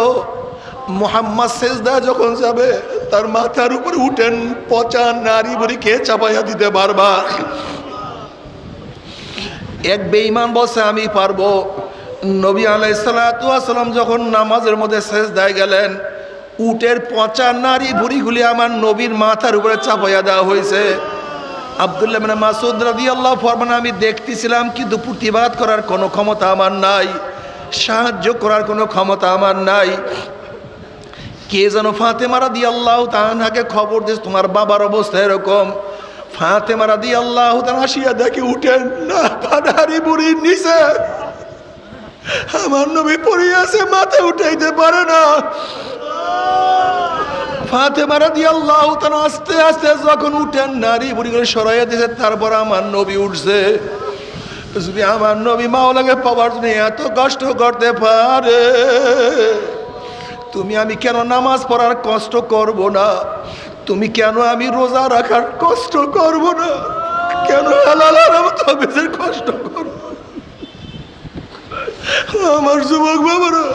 Speaker 1: মুহাম্মদ সেজদা যখন যাবে তার মাথার উপরে উঠেন পচা নারী বুড়ি কে চাপাইয়া দিতে পারবা? এক বেঈমান বলছে আমি পারবো। নবী আলাইহিস সালাতু ওয়াস সালাম যখন নামাজের মধ্যে সেজদায় গেলেন, উটের পচা নারী বুড়িগুলি আমার নবীর মাথার উপরে চাপাইয়া দেওয়া হয়েছে। আব্দুল্লাহ ইবনে মাসউদ রাদিয়াল্লাহু ফরমান, আমি দেখতেছিলাম কিন্তু প্রতিবাদ করার কোনো ক্ষমতা আমার নাই, সাহায্য করার কোনো ক্ষমতা আমার নাই। কে যেন ফাতেমা রাদিয়াল্লাহু তাআলাকে খবর দিয়েছে তোমার বাবার অবস্থা এরকম। ফাতেমা রাদিয়াল্লাহু তাআলা আসিয়া দেখে উঠেন না পানারি বুড়ির নিচে আমার নবী পড়ে আছে, মাথা উঠাইতে পারে না। ফাতেমা রাদিয়াল্লাহু তাআলা আস্তে আস্তে যখন উঠেন নারী বুড়িগুলো সরাইয়া দিয়েছে, তারপর আমার নবী উঠছে। যদি আমার নবী মাওলাকে পাওয়ার জন্য এত কষ্ট করতে পারে, তুমি আমি কেন নামাজ পড়ার কষ্ট করব না? তুমি কেন আমি রোজা রাখার কষ্ট করব না, কেন হালাল হারাম তাবিজের কষ্ট করব? আমার যুবক বাবারা,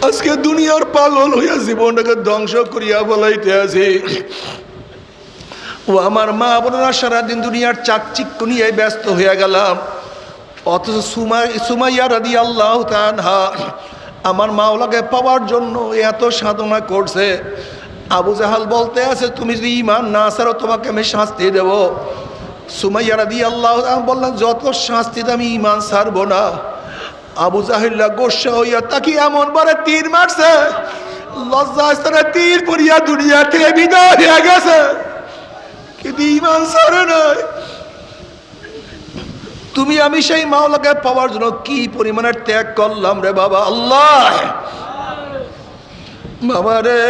Speaker 1: আজকে দুনিয়ার পাগল হইয়া জীবনটাকে ধ্বংস করিয়া বলাইতে আছে। ও আমার মা বোনেরা, সারাদিন দুনিয়ার চাকচিক্য নিয়ে ব্যস্ত হইয়া গেলাম, অথচ সুমাইয়া রাদিয়াল্লাহু তাআলা আনহা আমার মাওলাকে পাওয়ার জন্য এত সাধনা করছে। আবু জাহাল বলতে আছে, তুমি যদি ঈমান না ছাড়ো তোমাকে আমি শাস্তি দেব। সুমাইয়া রাদিয়াল্লাহু তাআলা বললেন, যত শাস্তি আমি ঈমান ছাড়বো না। আবু জাহিল্লা গোসা হইয়া তাকে এমন বারে তীর মারছে, লজ্জাস্থানে তীর পড়িয়া দুনিয়া থেকে বিদায় হয়ে গেছে, কিন্তু ঈমান ছাড়ে নাই। তুমি আমি সেই মাওলাকে পাওয়ার জন্য কি পরিমাণের ত্যাগ করলাম রে বাবা। আল্লাহ বাবা রে,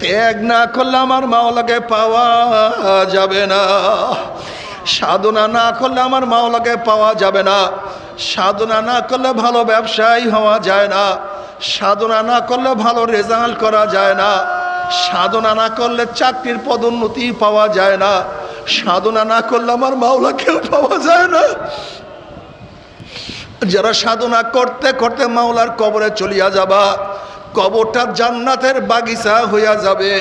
Speaker 1: ত্যাগ না করলে আমার মাওলাকে পাওয়া যাবে না, সাধনা না করলে আমার মাওলাকে পাওয়া যাবে না, সাধনা না করলে ভালো ব্যবসায়ী হওয়া যায় না, সাধনা না করলে ভালো রেজাল্ট করা যায় না, সাধনা না করলে চাকরির পদোন্নতি পাওয়া যায় না, সাধনা না করলে আমার মাওলাকেও পাওয়া যায় না। যারা সাধনা করতে করতে মাওলার কবরে চলিয়া যাবা, কবরটা জান্নাতের বাগিচা হইয়া যাবে,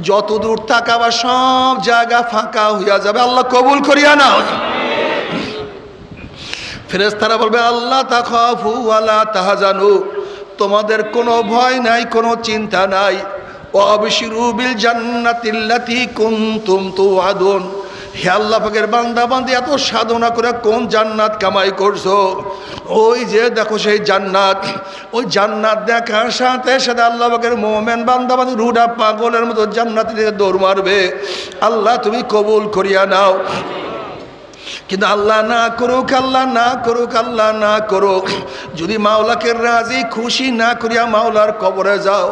Speaker 1: যত দূর তাকাবা সব জায়গা ফাঁকা হইয়া যাবে। আল্লাহ কবুল করিয়া নাও। ফেরেশতারা বলবে, আল্লাহ তাখাফু ওয়ালা তাহজানু, তোমাদের কোনো ভয় নাই, কোনো চিন্তা নাই। ওয়াবশিরু বিল জান্নাতিল্লাতী কুনতুম তুআদুন, হে আল্লাহ পাকের বান্দা বান্দি, এত সাধনা করে কোন জান্নাত কামাই করছো? ওই যে দেখো সেই জান্নাত। ওই জান্নাত দেখার সাথে সাথে আল্লাহ পাকের মোমেন বান্দা বান্দি রুডা পাগলের মতো জান্নাতের দিকে দৌড় মারবে। আল্লাহ তুমি কবুল করিয়া নাও। কিন্তু আল্লাহ না করুক, আল্লাহ না করুক, আল্লাহ না করুক, যদি মাওলাকে রাজি খুশি না করিয়া মাওলার কবরে যাও,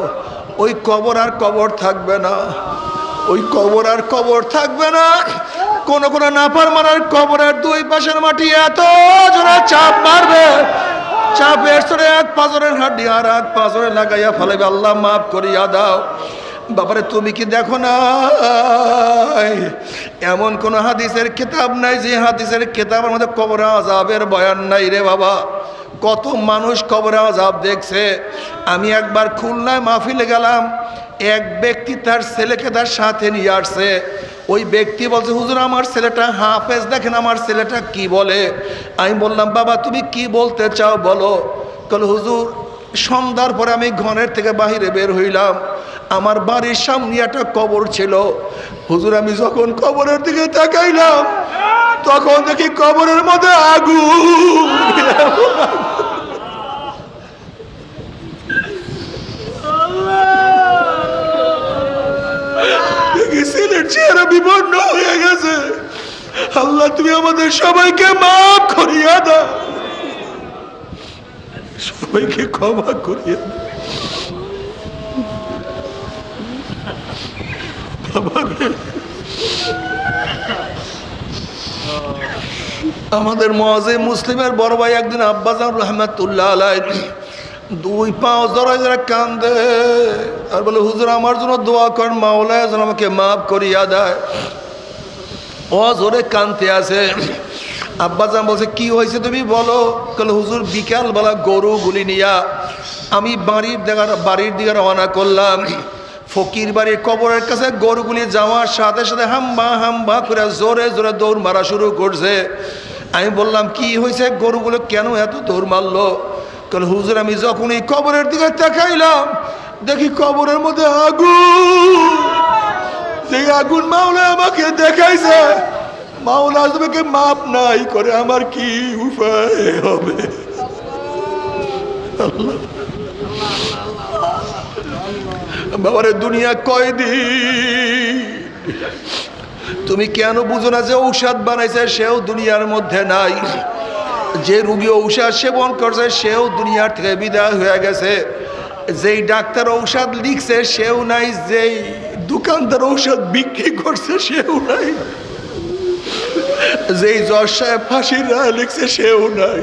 Speaker 1: ওই কবর আর কবর থাকবে না, ওই কবর আর কবর থাকবে না। কোন কোন নাফরমানের কবরের দুই পাশের মাটি এত জোরে চাপ মারবে, চাপের সরে এক পাঁজরের হাড্ডি আর এক পাঁজরে লাগাইয়া ফেলাবে। আল্লাহ মাফ করিয়া দাও। বাবারে, তুমি কি দেখো না এমন কোন হাদিসের কিতাব নাই যে হাদিসের কিতাবের মধ্যে কবর আযাবের বয়ান নাই রে বাবা। কত মানুষ কবর আযাব দেখছে। আমি একবার খুলনায় মাহফিলে গেলাম, এক ব্যক্তি তার ছেলেকে তার সাথে নিয়ে আসছে। ওই ব্যক্তি বলছে, হুজুর আমার ছেলেটা হাফেজ, দেখেন আমার ছেলেটা কি বলে। আমি বললাম, বাবা তুমি কি বলতে চাও বলো। বলে, হুজুর সন্ধ্যার পরে আমি ঘরের থেকে বাহিরে বের হইলাম, আমার বাড়ির সামনে একটা কবর ছিল। হুজুর আমি যখন কবরের দিকে তাকাইলাম, তখন দেখি কবরের মধ্যে আগুন। ছেলের চেহারা বিবর্ণ হয়ে গেছে। আল্লাহ তুমি আমাদের সবাইকে মাফ করিয়া দাও, সবাইকে ক্ষমা করিয়া দাও। আমাদের মুআজ্জিজ মুসলিমের বড় ভাই একদিন আব্বাজান রহমাতুল্লাহ আলাইহি দুই পাও জড়ায় জড়ায় কান্দে আর বলে, হুজুর আমার জন্য দোয়া করেন, মাওলা যেন আমাকে মাফ করিয়া দেয়। ও জোরে কান্দতে আছে। আব্বাজান বলছে, কি হয়েছে তুমি বলো। বলে, হুজুর বিকালবেলা গরুগুলি নিয়া আমি বাড়ির দিকে রওনা করলাম। ফকির বাড়ির কবরের কাছে গরুগুলি যাওয়ার সাথে সাথে হাম্বা হাম্বা করে জোরে জোরে দৌড় মারা শুরু করছে। আমি বললাম, কি হয়েছে, গরুগুলো কেন এত দৌড় মারলো। কারণ হুজুর আমি যখন এই কবরের দিকে তাকাইলাম, দেখি কবরের মধ্যে আগুন। সেই আগুন মাওলা আমাকে দেখাইছে। মাওলা তোমাকে মাপ নাই করে আমার কি উপায় হবে। বাবারে, দুনিয়া কয়দিন। তুমি কেন বুঝো না যে ঔষধ বানাইছে সেও দুনিয়ার মধ্যে নাই, যে রুগী ঔষধ সেবন করছে সেও দুনিয়ার থেকে বিদায় হয়ে গেছে, যেই ডাক্তার ঔষধ লিখছে সেও নাই, যেই দোকানদার ঔষধ বিক্রি করছে সেও নাই, যেই জজ সাহেব ফাঁসির রায় লিখছে সেও নাই।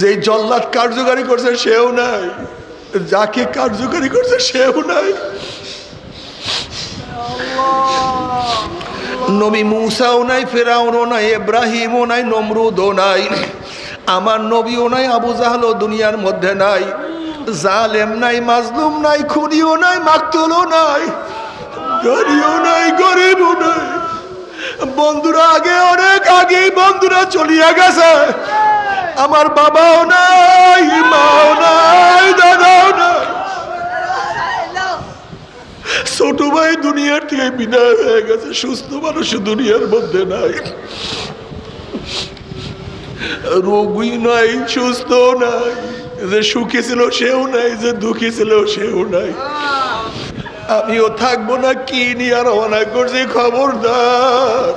Speaker 1: যে জল্লাদ কার্যকারী করছে সেও নাই, যাকে কার্যকারী করছে সেও নাই। নবী মুসাও নাই, ফেরাউনও নাই, ইব্রাহিমও নাই, নমরুদও নাই, আমার নবীও নাই, আবু জাহলও দুনিয়ার মধ্যে নাই, জালেম নাই, মাজলুম নাই, খুনিও নাই, মাকতুলও নাই, ধনীও নাই, গরিবও নাই। বন্ধুরা আগে, অনেক আগেই বন্ধুরা চলিয়া গেছে। আমার বাবাও নাই, মাও নাই, দাদাও নাই, ছোট ভাই দুনিয়ার থেকে বিদায় হয়ে গেছে। সুস্থ মানুষ দুনিয়ার মধ্যে নাই, রোগী নাই, সুস্থ নাই, যে সুখী ছিল সেও নাই, যে দুঃখী ছিল সেও নাই। আমিও থাকবো না, কি নিয়ে রওনা করছি। খবরদার,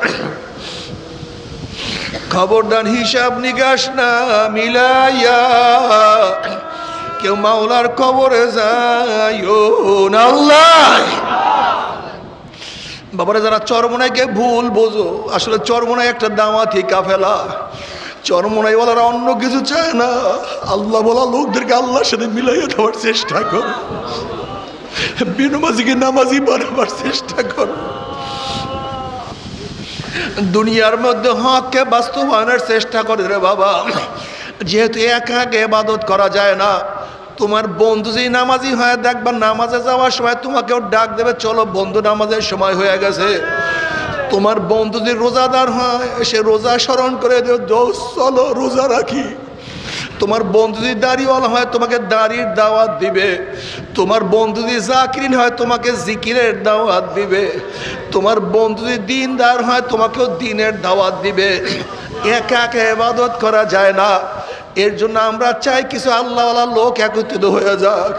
Speaker 1: খবরদার, হিসাব নিকাশ না মিলাইয়া কেউ মাওলার কবরে যাইও না। আল্লাহ বাবারা, যারা চরমোনাইকে ভুল বোঝো, আসলে চরমোনাই একটা দাওয়াতি কাফেলা। চরমোনাই বলারা অন্য কিছু চায় না, আল্লাহ বলা লোকদেরকে আল্লাহর সাথে মিলাইয়া দেওয়ার চেষ্টা কর, বেনামাজিকে নামাজি বানাবার চেষ্টা কর। দুনিয়ার মধ্যে হককে বাস্তবায়নের চেষ্টা করে রে বাবা। যেহেতু একা একা ইবাদত করা যায় না, তোমার বন্ধু যদি নামাজি হয়, দেখবা নামাজে যাওয়ার সময় তোমাকেও ডাক দেবে, চলো বন্ধু নামাজের সময় হয়ে গেছে। তোমার বন্ধু যদি রোজাদার হয়, সে রোজা স্মরণ করে দেবে, দোস্ত চলো রোজা রাখি। তোমার বন্ধু যদি দাড়িওয়ালা হয়, তোমাকে দাড়ির দাওয়াত দিবে। তোমার বন্ধু যদি জাকিরিন হয়, তোমাকে জিকিরের দাওয়াত দিবে। তোমার বন্ধু যদি দিনদার হয়, তোমাকেও দিনের দাওয়াত দিবে। একা একা ইবাদত করা যায় না। এর জন্য আমরা চাই কিছু আল্লাহওয়ালা লোক একত্রিত হয়ে যাক,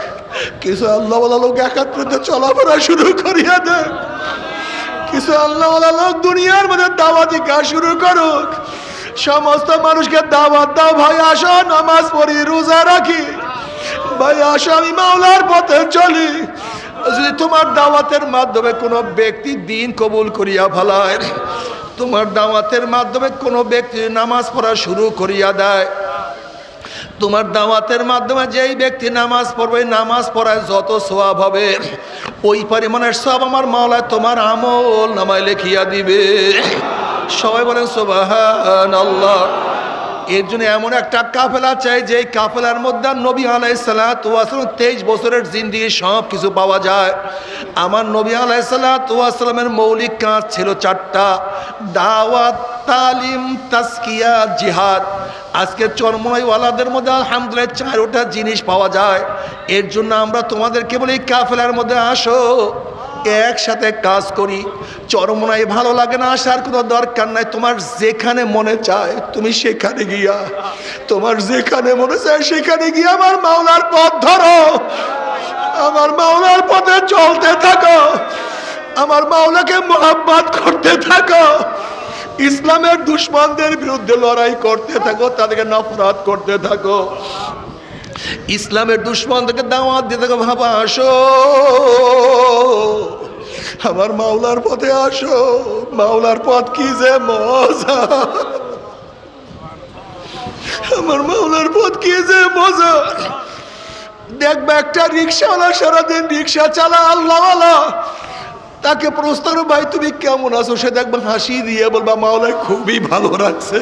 Speaker 1: কিছু আল্লাহওয়ালা লোক একত্রিত চলাফেরা শুরু করিয়া দেয়, কিছু আল্লাহওয়ালা লোক দুনিয়ার মধ্যে দাওয়াতি কাজ শুরু করুক। সমস্ত মানুষকে দাওয়াত দাও, ভাই আসো নামাজ পড়ি, রোজা রাখি, ভাই আসো আমি মাওলার পথে চলি। যদি তোমার দাওয়াতের মাধ্যমে কোনো ব্যক্তি দিন কবুল করিয়া ফেলায়, তোমার দাওয়াতের মাধ্যমে কোনো ব্যক্তি নামাজ পড়া শুরু করিয়া দেয়, তোমার দাওয়াতের মাধ্যমে যেই ব্যক্তি নামাজ পড়বে, নামাজ পড়ায় যত সওয়াব হবে, ওই পরিমাণের সব আমার মাওলা তোমার আমল নামায় লিখিয়া দিবে। সবাই বলেন সুবহানাল্লাহ। এর জন্য এমন একটা কাফেলা চাই, যে কাফেলার মধ্যে নবী আলাইহিসসালাতু ওয়াস সালাম 23 বছরের জিন্দেগি সব কিছু পাওয়া যায়। আমার নবী আলাইহিসসালাতু ওয়াস সালামের মৌলিক কাজ ছিল 4টা: দাওয়াত, তালিম, তাজকিয়া, জিহাদ। আজকে চরমোনাইওয়ালাদের মধ্যে আলহামদুলিল্লাহ 4টা জিনিস পাওয়া যায়। এর জন্য আমরা তোমাদেরকে বলি, কাফেলার মধ্যে আসো, একসাথে কাজ করি। চরমোনাই ভালো লাগে না, আসার কোনো দরকার নাই। তোমার যেখানে মনে চায় তুমি সেখানে গিয়া, তোমার যেখানে মনে চায় সেখানে গিয়া আমার মাওলার পথ ধরো, আমার মাওলার পথে চলতে থাকো, আমার মাওলাকে মুহাব্বত করতে থাকো, ইসলামের দুশমনদের বিরুদ্ধে লড়াই করতে থাকো, তাদেরকে নফরত করতে থাকো, ইসলামের দুশমনদেরকে দাওয়াত দিতে থাকো। বাবা আসো, আমার মাওলার পথে আসো। মাওলার পথ কি যে মজা, আমার মাওলার পথ কি যে মজা। দেখবে একটা রিক্সাওয়ালা সারাদিন রিক্সা চালা, আল্লাহওয়ালা, তাকে প্রশ্ন করো, ভাই তুমি কেমন আছো, সে দেখবে হাসি দিয়ে বলবা মাওলা খুবই ভালো রাখছে।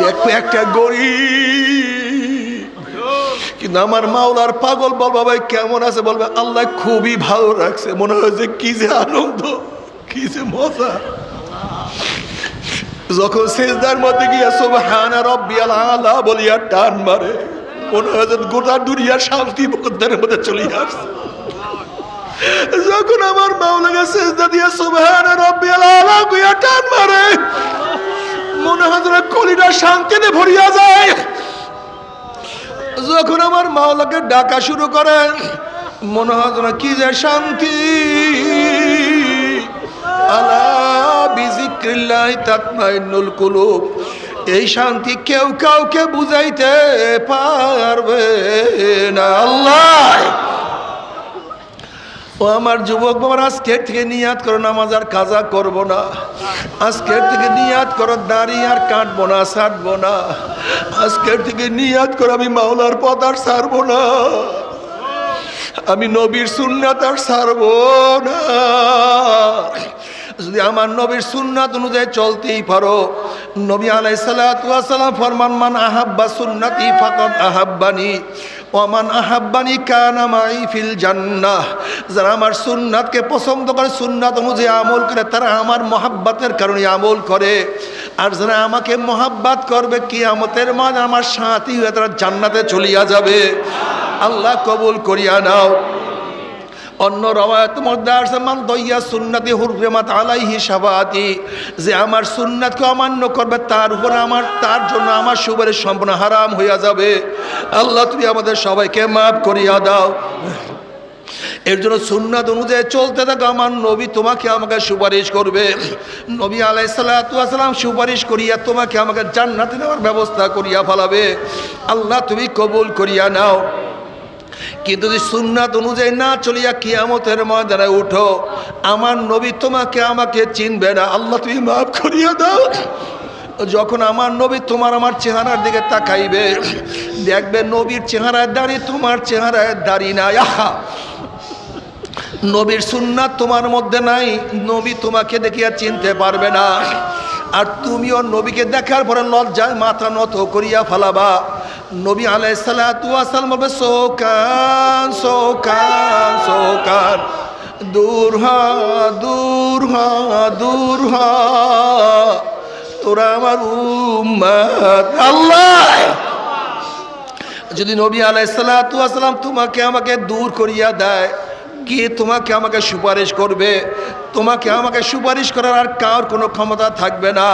Speaker 1: দেখবে একটা গরিব, কিন্তু আমার মাওলার পাগল বলবা ভাই কেমন আছে, বলবে আল্লাহ খুবই ভালো রাখছে। মনে হয় যে কি যে আনন্দ, কি যে মজা। যখন সিজদার মধ্যে গিয়া সুবহানা রাব্বিয়াল আলা বলিয়া টান মারে, মনে হয় যে গোটা দুনিয়া শান্তি মুকদ্দারের মধ্যে চলে আসছে। যখন আমার মাওলাকে সিজদা দিয়ে সুবহানা রাব্বিয়াল আলা কইয়া টান মারে, মনে হয় যেন কলিজা শান্তিতে ভরিয়া যায়। যখন আমার মাওলাকে ডাকা শুরু করে, মনে হয় যেন কি যে শান্তি। আলা বিযিক্রিল্লাহি তাতমাইন্নুল কুলুব। এই শান্তি কেউ কাউকে বুঝাইতে পারবে না। আল্লাহ ও আমার যুবক বাবার, আজকের থেকে নিয়াত করো নামাজ আর কাজা করবো না। আজকের থেকে নিয়াত করো দাড়ি আর কাটবো না, ছাড়বো না। আজকের থেকে নিয়াত করো আমি মাওলার পথ আর ছাড়বো না, আমি নবীর সুন্নাত আর ছাড়বো না। যদি আমার নবীর সুন্নাত অনুযায়ী চলতেই পারো, নবী আলাইহিস সালাতু ওয়াস সালাম ফরমান, মান আহাব্বা সুন্নতি ফাকাদ আহাব্বানি ওয়া মান আহাব্বানি কানা মাই ফিল জান্নাহ। যারা আমার সুন্নাতকে পছন্দ করে, সুন্নাত অনুযায়ী আমল করে, তারা আমার মহাব্বতের কারণে আমল করে। আর যারা আমাকে মহাব্বত করবে, কিয়ামতের মাঠে আমার সাথী হয়ে তারা জান্নাতে চলিয়া যাবে। আল্লাহ কবুল করিয়া নাও। অন্য রওয়ায়াতের মধ্যে আছে, মান দইয়া সুন্নতি হুররিমাত আলাইহি শাফাআতি, যে আমার সুন্নাতকে অমান্য করবে তার উপর তার জন্য আমার সুপারিশ সম্পূর্ণ হারাম হইয়া যাবে। আল্লাহ তুমি আমাদের সবাইকে মাফ করিয়া দাও। এর জন্য সুন্নাত অনুযায়ী চলতে থাকো, আমার নবী তোমাকে আমাকে সুপারিশ করবে। নবী আলাইহিস সালাতু ওয়াস সালাম সুপারিশ করিয়া তোমাকে আমাকে জান্নাতে নেওয়ার ব্যবস্থা করিয়া ফেলাবে। আল্লাহ তুমি কবুল করিয়া নাও। কিন্তু যদি সুন্নাত অনুযায়ী না চলিয়া কিয়ামতের ময়দানে উঠো, আমার নবী তোমাকে আমাকে চিনবে না। আল্লাহ তুমি মাফ করিয়া দাও। যখন আমার নবী তোমার আমার চেহারার দিকে তাকাইবে, দেখবে নবীর চেহারায় দাড়ি, তোমার চেহারায় দাড়ি নাই। আহা, নবীর সুন্নাত তোমার মধ্যে নাই, নবী তোমাকে দেখিয়া চিনতে পারবে না। আর তুমিও নবীকে দেখার পরে লজ্জায় মাথা নত করিয়া ফেলাবা। নবী আলাইহিস সালাতু ওয়াস সালাম বলবে, সোকান সোকান সোকান, দূর হ দূর হ দূর হ, তোরা আমার উম্মত। আল্লাহ যদি নবী আলাইহিস সালাতু ওয়াস সালাম তোমাকে আমাকে দূর করিয়া দেয়, কে তোমাকে আমাকে সুপারিশ করবে? তোমাকে আমাকে সুপারিশ করার আর কার কোনো ক্ষমতা থাকবে না।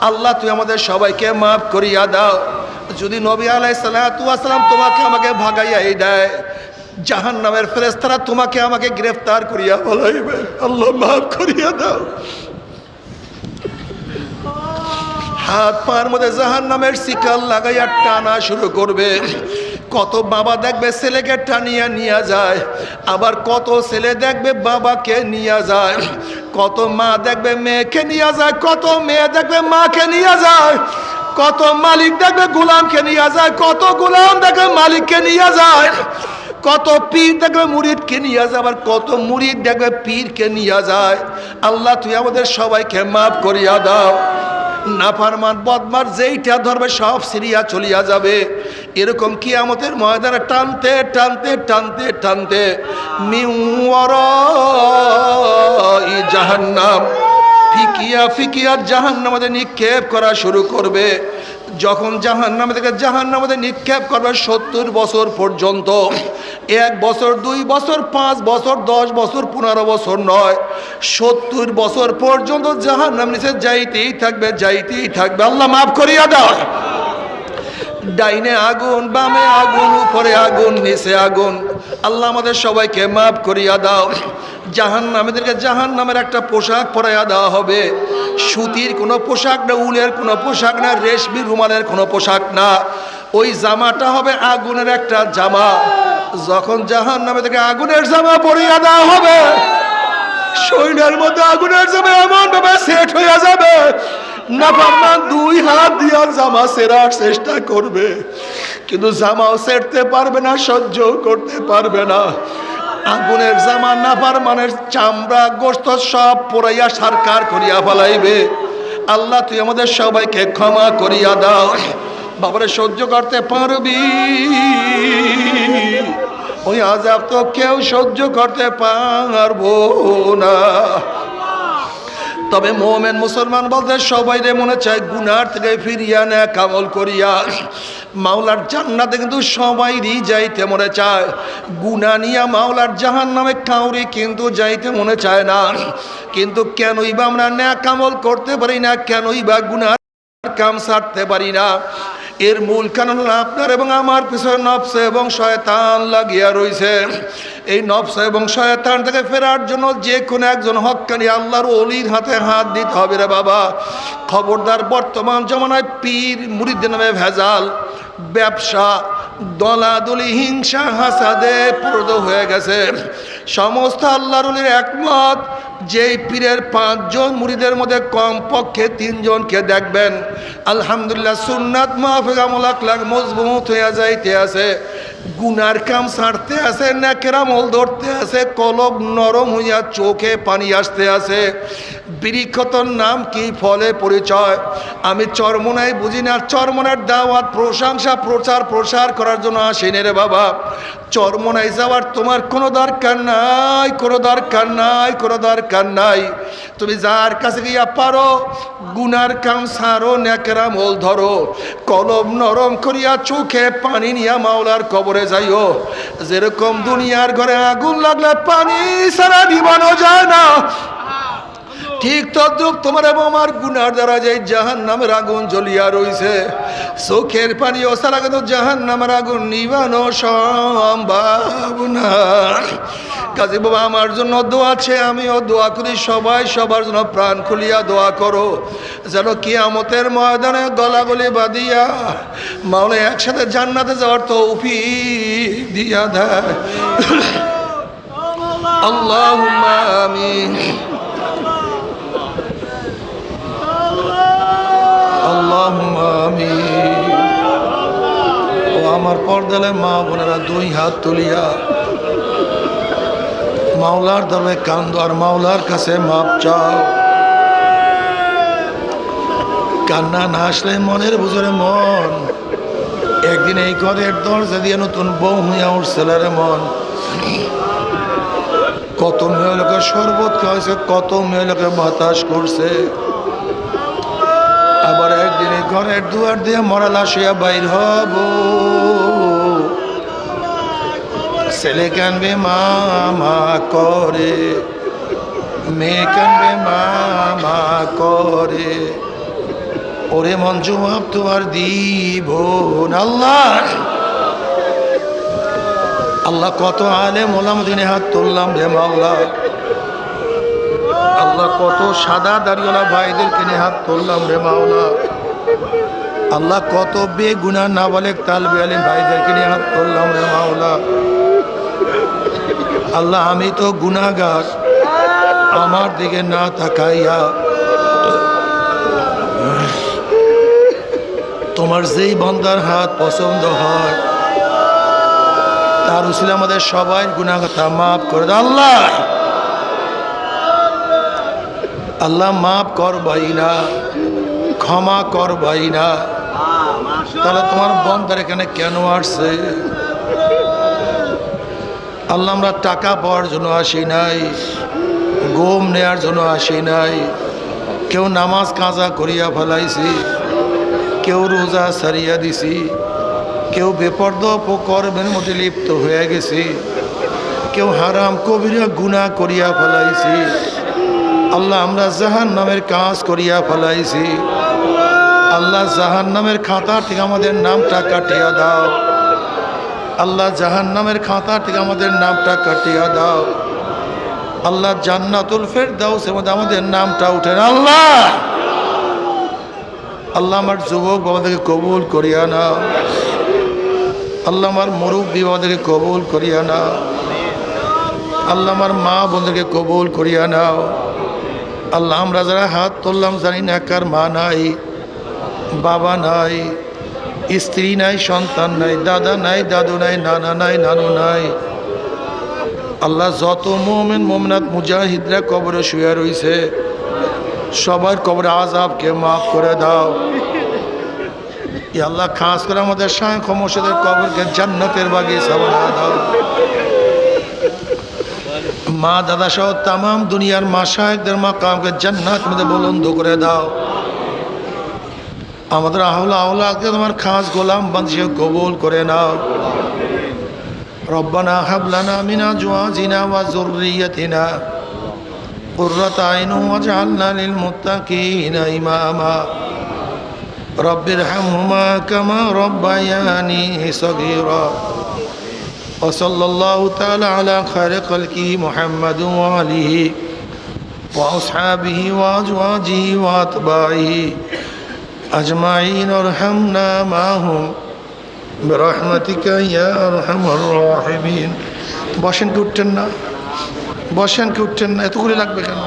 Speaker 1: আল্লাহ তুই আমাদের সবাইকে মাফ করিয়া দাও। যদি নবী আলাইহিস সালাতু ওয়াস সালাম তোমাকে আমাকে ভাগাইয়াই দেয়, জাহান্নামের ফেরেশতারা তোমাকে আমাকে গ্রেফতার করিয়া বলাইবে। আল্লাহ মাফ করিয়া দাও। হাত পার মধ্যে জাহান্নামের শিকল লাগাইয়া টানা শুরু করবে। কত বাবা দেখবে ছেলেকে টানিয়া নিয়ে যায়, আবার কত ছেলে দেখবে বাবাকে নিয়ে যায়, কত মা দেখবে মেয়েকে নিয়ে যায়, কত মেয়ে দেখবে মাকে নিয়ে যায়, কত মালিক দেখবে গোলামকে নিয়ে যায়, কত গোলাম দেখবে মালিককে নিয়ে যায়, কত পীর দেখবে মুরিদকে নিয়ে যায়, আবার কত মুরিদ দেখবে পীরকে নিয়ে যায়। আল্লাহ তুই আমাদের সবাইকে মাফ করিয়া দাও। নাফরমান বদমার যেইটা ধরবে সব সিরিয়া চলিয়া যাবে। এরকম কিয়ামতের ময়দানে টানতে টানতে টানতে টানতে মিওয়ারাই জাহান্নাম, ফিকিয়া ফিকিয়া জাহান্নামে নিক্ষেপ করা শুরু করবে। যখন জাহান্নামে থেকে জাহান্নামে নিক্ষেপ করবে 70 বছর পর্যন্ত, 1 বছর 2 বছর 5 বছর 10 বছর 15 বছর নয়, 70 বছর পর্যন্ত জাহান্নাম নিচে যাইতেই থাকবে, যাইতেই থাকবে। আল্লাহ মাফ করিয়া দাও। ডাইনে আগুন, বামে আগুন, উপরে আগুন, নিচে আগুন। আল্লাহ আমাদের সবাইকে মাফ করিয়া দাও। জাহান্নামীদেরকে জাহান্নামের একটা পোশাক পরাইয়া দেওয়া হবে। সুতির কোনো পোশাক না, উলের কোনো পোশাক না, রেশমি রুমালের কোনো পোশাক না। ওই জামাটা হবে আগুনের একটা জামা। যখন জাহান্নামীদেরকে আগুনের জামা পরিয়া দেওয়া হবে, শরীরের মধ্যে আগুনের জামা এমন ভাবে সেট হইয়া যাবে, নাফরমান 2 হাত দিয়া জামা সেরার চেষ্টা করবে, কিন্তু জামাও সেরতে পারবে না, সহ্য করতে পারবে না। আগুনের জামা নাফরমানের চামড়া গোশত সব পোড়াইয়া সারকার করিয়া ফেলাইবে। আল্লাহ তুই আমাদের সবাইকে ক্ষমা করিয়া দাও। বাবারে সহ্য করতে পারবি? ওই আযাব তো কেউ সহ্য করতে পারবো না। তবে মুমিন মুসলমান বলতে সবাই রে মনে চায় গুনার থেকে ফিরিয়া নেক আমল করিয়া মাওলার জান্নাতে, কিন্তু সবাইরই যাইতে মনে চায়। গুনাহ নিয়া মাওলার জাহান্নামে কাউরি কিন্তু যাইতে মনে চায় না। কিন্তু কেনই বা আমরা নেক আমল করতে পারি না, কেনই বা গুনার কাম ছাড়তে পারি না? এর মূল কারণ হলো আপনার এবং আমার পিছনে নফস এবং শয়তান লাগিয়া রয়েছে। এই নফস এবং শয়তান থেকে ফেরার জন্য যে কোনো একজন হক্কানি আল্লাহর ওলির হাতে হাত দিতে হবে রে বাবা। খবরদার, বর্তমান জমানায় পীর মুরিদের নামে ভেজাল, ব্যবসা, দলাদলি হিংসা হাসাদে পূর্ণ হয়ে গেছে। সমস্ত আল্লাহর ওলির একমত, যেই পীরের 5 জন মুরিদের মধ্যে কমপক্ষে 3 জনকে দেখবেন আলহামদুলিল্লাহ সুন্নাত মাহফিক আমল আখলাক মজবুত হয়ে যাইতে আছে, গুনার কাম ছাড়তে আছে, নেকের আমল ধরতে আছে, কলব নরম হইয়া চোখে পানি আসতে আছে। বৃক্ষতর নাম কি, ফলে পরিচয়। আমি চরমনাই বুঝি না, চরমনার দাওয়াত প্রশংসা প্রচার প্রসার করার জন্য আসেনি রে বাবা। চরমনাই যাওয়ার তোমার কোনো দরকার নাই, কোনো দরকার নাই, কোনো দরকার নাই। তুমি যার কাছে গিয়া পারো গুনার কাম ছাড়ো, নেকের আমল ধরো, কলম নরম করিয়া চোখে পানি নিয়া মাওলার কবরে যাইও। যেরকম দুনিয়ার ঘরে আগুন লাগলে পানি ছাড়া নিবানো যায় না, ঠিক তদ্রুপ তোমার এবং আমার গুনার দ্বারা যে জাহান্নামের আগুন জ্বলিয়া রইছে, চোখের পানি ছাড়া কিন্তু জাহান্নামের আগুন নিবানো সম্ভব না। কাজী বাবা আমার জন্য দোয়া আছে, আমিও দোয়া করি, সবাই সবার জন্য প্রাণ খুলিয়া দোয়া করো, যেন কিয়ামতের ময়দানে গলাগলি বাঁধিয়া মাওলা একসাথে জান্নাতে যাওয়ার তৌফিক দিয়া দেয়। আল্লাহুম্মা আমিন, আল্লাহুম্মা আমিন। ও আমার পর্দালে মা বোনেরা, 2 হাত তুলিয়া মাওলার দরবারে কান্দো আর মাওলার কাছে মাপ চাও। কান্না না আসলে মনের বুঝরে মন একদিন এই ঘরের দরজা দিয়ে নতুন বউ হইয়া উঠছিল রে মন। কত মেয়ে লোকের শরবত খাওয়াইছে, কত মেয়ে লোকের বাতাস করছে, আবার একদিন এই ঘরের দুয়ার দিয়ে মরা লাশিয়া বাইর হব। ছেলে কানবে মামা করে, মেয়ে কানবে মামা করে, ওরে মন জবাব তো আর দিব না। আল্লাহ আল্লাহ কত আলেম ওলামা দিনে হাত তুললাম রে মাওলা। আল্লাহ কত সাদা দাড়িওয়ালা ভাইদেরকে নিয়ে হাত তুললাম রে মাওলা। আল্লাহ কত বেগুনাহ নাবালেগ তালবে আলিম ভাইদেরকে নিয়ে হাত তুললাম রে মাওলা। আল্লাহ আমি তো গুনাহগার, আমার দিকে না তাকাইয়া তোমার যেই বান্দার হাত পছন্দ হয় তার উসিলা আমাদের সবাই গুনাহ কথা মাফ করে দাও। আল্লাহ আল্লাহ মাফ কর ভাইনা, ক্ষমা কর ভাইনা। তাহলে তোমার বান্দার এখানে কেন আসছে? আল্লাহ আমরা টাকা পাওয়ার জন্য আসি নাই, গম নেয়ার জন্য আসি নাই। কেউ নামাজ কাজা করিয়া ফেলাইছি, কেউ রোজা সারিয়া দিছি, কেউ বেপরদা কর্মের মধ্যে লিপ্ত হয়ে গেছি, কেউ হারাম কবিরা গুনাহ করিয়া ফেলাইছি। আল্লাহ আমরা জাহান্নামের কাজ করিয়া ফেলাইছি। আল্লাহ জাহান্নামের খাতা থেকে আমাদের নামটা কাটিয়া দাও। আল্লাহ জাহান্নামের খাতা থেকে আমাদের নামটা কাটিয়া দাও। আল্লাহ জান্নাতুল ফেরদাউসের মধ্যে আমাদের নামটা উঠেন। আল্লাহ আল্লাহ আমার যুবক বাবাদেরকে কবুল করিয়া নাও। আল্লাহ আমার মুরব্বী বাবাদেরকে কবুল করিয়া নাও। আল্লাহ আমার মা বোনদেরকে কবুল করিয়া নাও। আল্লাহ আমরা যারা হাত তুললাম জানি না কার মা নাই, বাবা নাই, স্ত্রী নাই, সন্তান নাই, দাদা নাই, দাদু নাই, নানা নাই, নানু নাই। আল্লাহ যত মুমিন মুমিনাত মুজাহিদরা কবরে শুয়ে রইছে সবার কবরে আযাবকে মাফ করে দাও। আল্লাহ খাস করে আমাদের শায়খ মুর্শিদের কবরকে জান্নাতের বাগিচা বানিয়ে দাও। মা দাদা সহ তামাম দুনিয়ার মাশায়েখদের মাকামকে জান্নাত মধ্যে বুলন্দ করে দাও। আমাদের আহলা আওলাদকে তোমার খাস গোলাম বানিয়ে কবুল করে নাও। রব্বানা হাব লানা মিন আজওয়াজিনা ওয়া যুররিয়াতিনা কুররাতা আইনুন ওয়াজআলনা লিল মুত্তাকিনা ইমামা। রব্বিরহামহুমা কামা রব্বায়ানি সগীরা। وصلى الله تعالى على خير خلقه محمد وآله وأصحابه وأزواجه وأتباعه أجمعين وارحمنا معهم বিরহমাতিকা ইয়া আরহামার রাহিমিন। বসেন কি উঠছেন না? বসেন কি উঠছেন না? এতগুলি লাগবে কেন?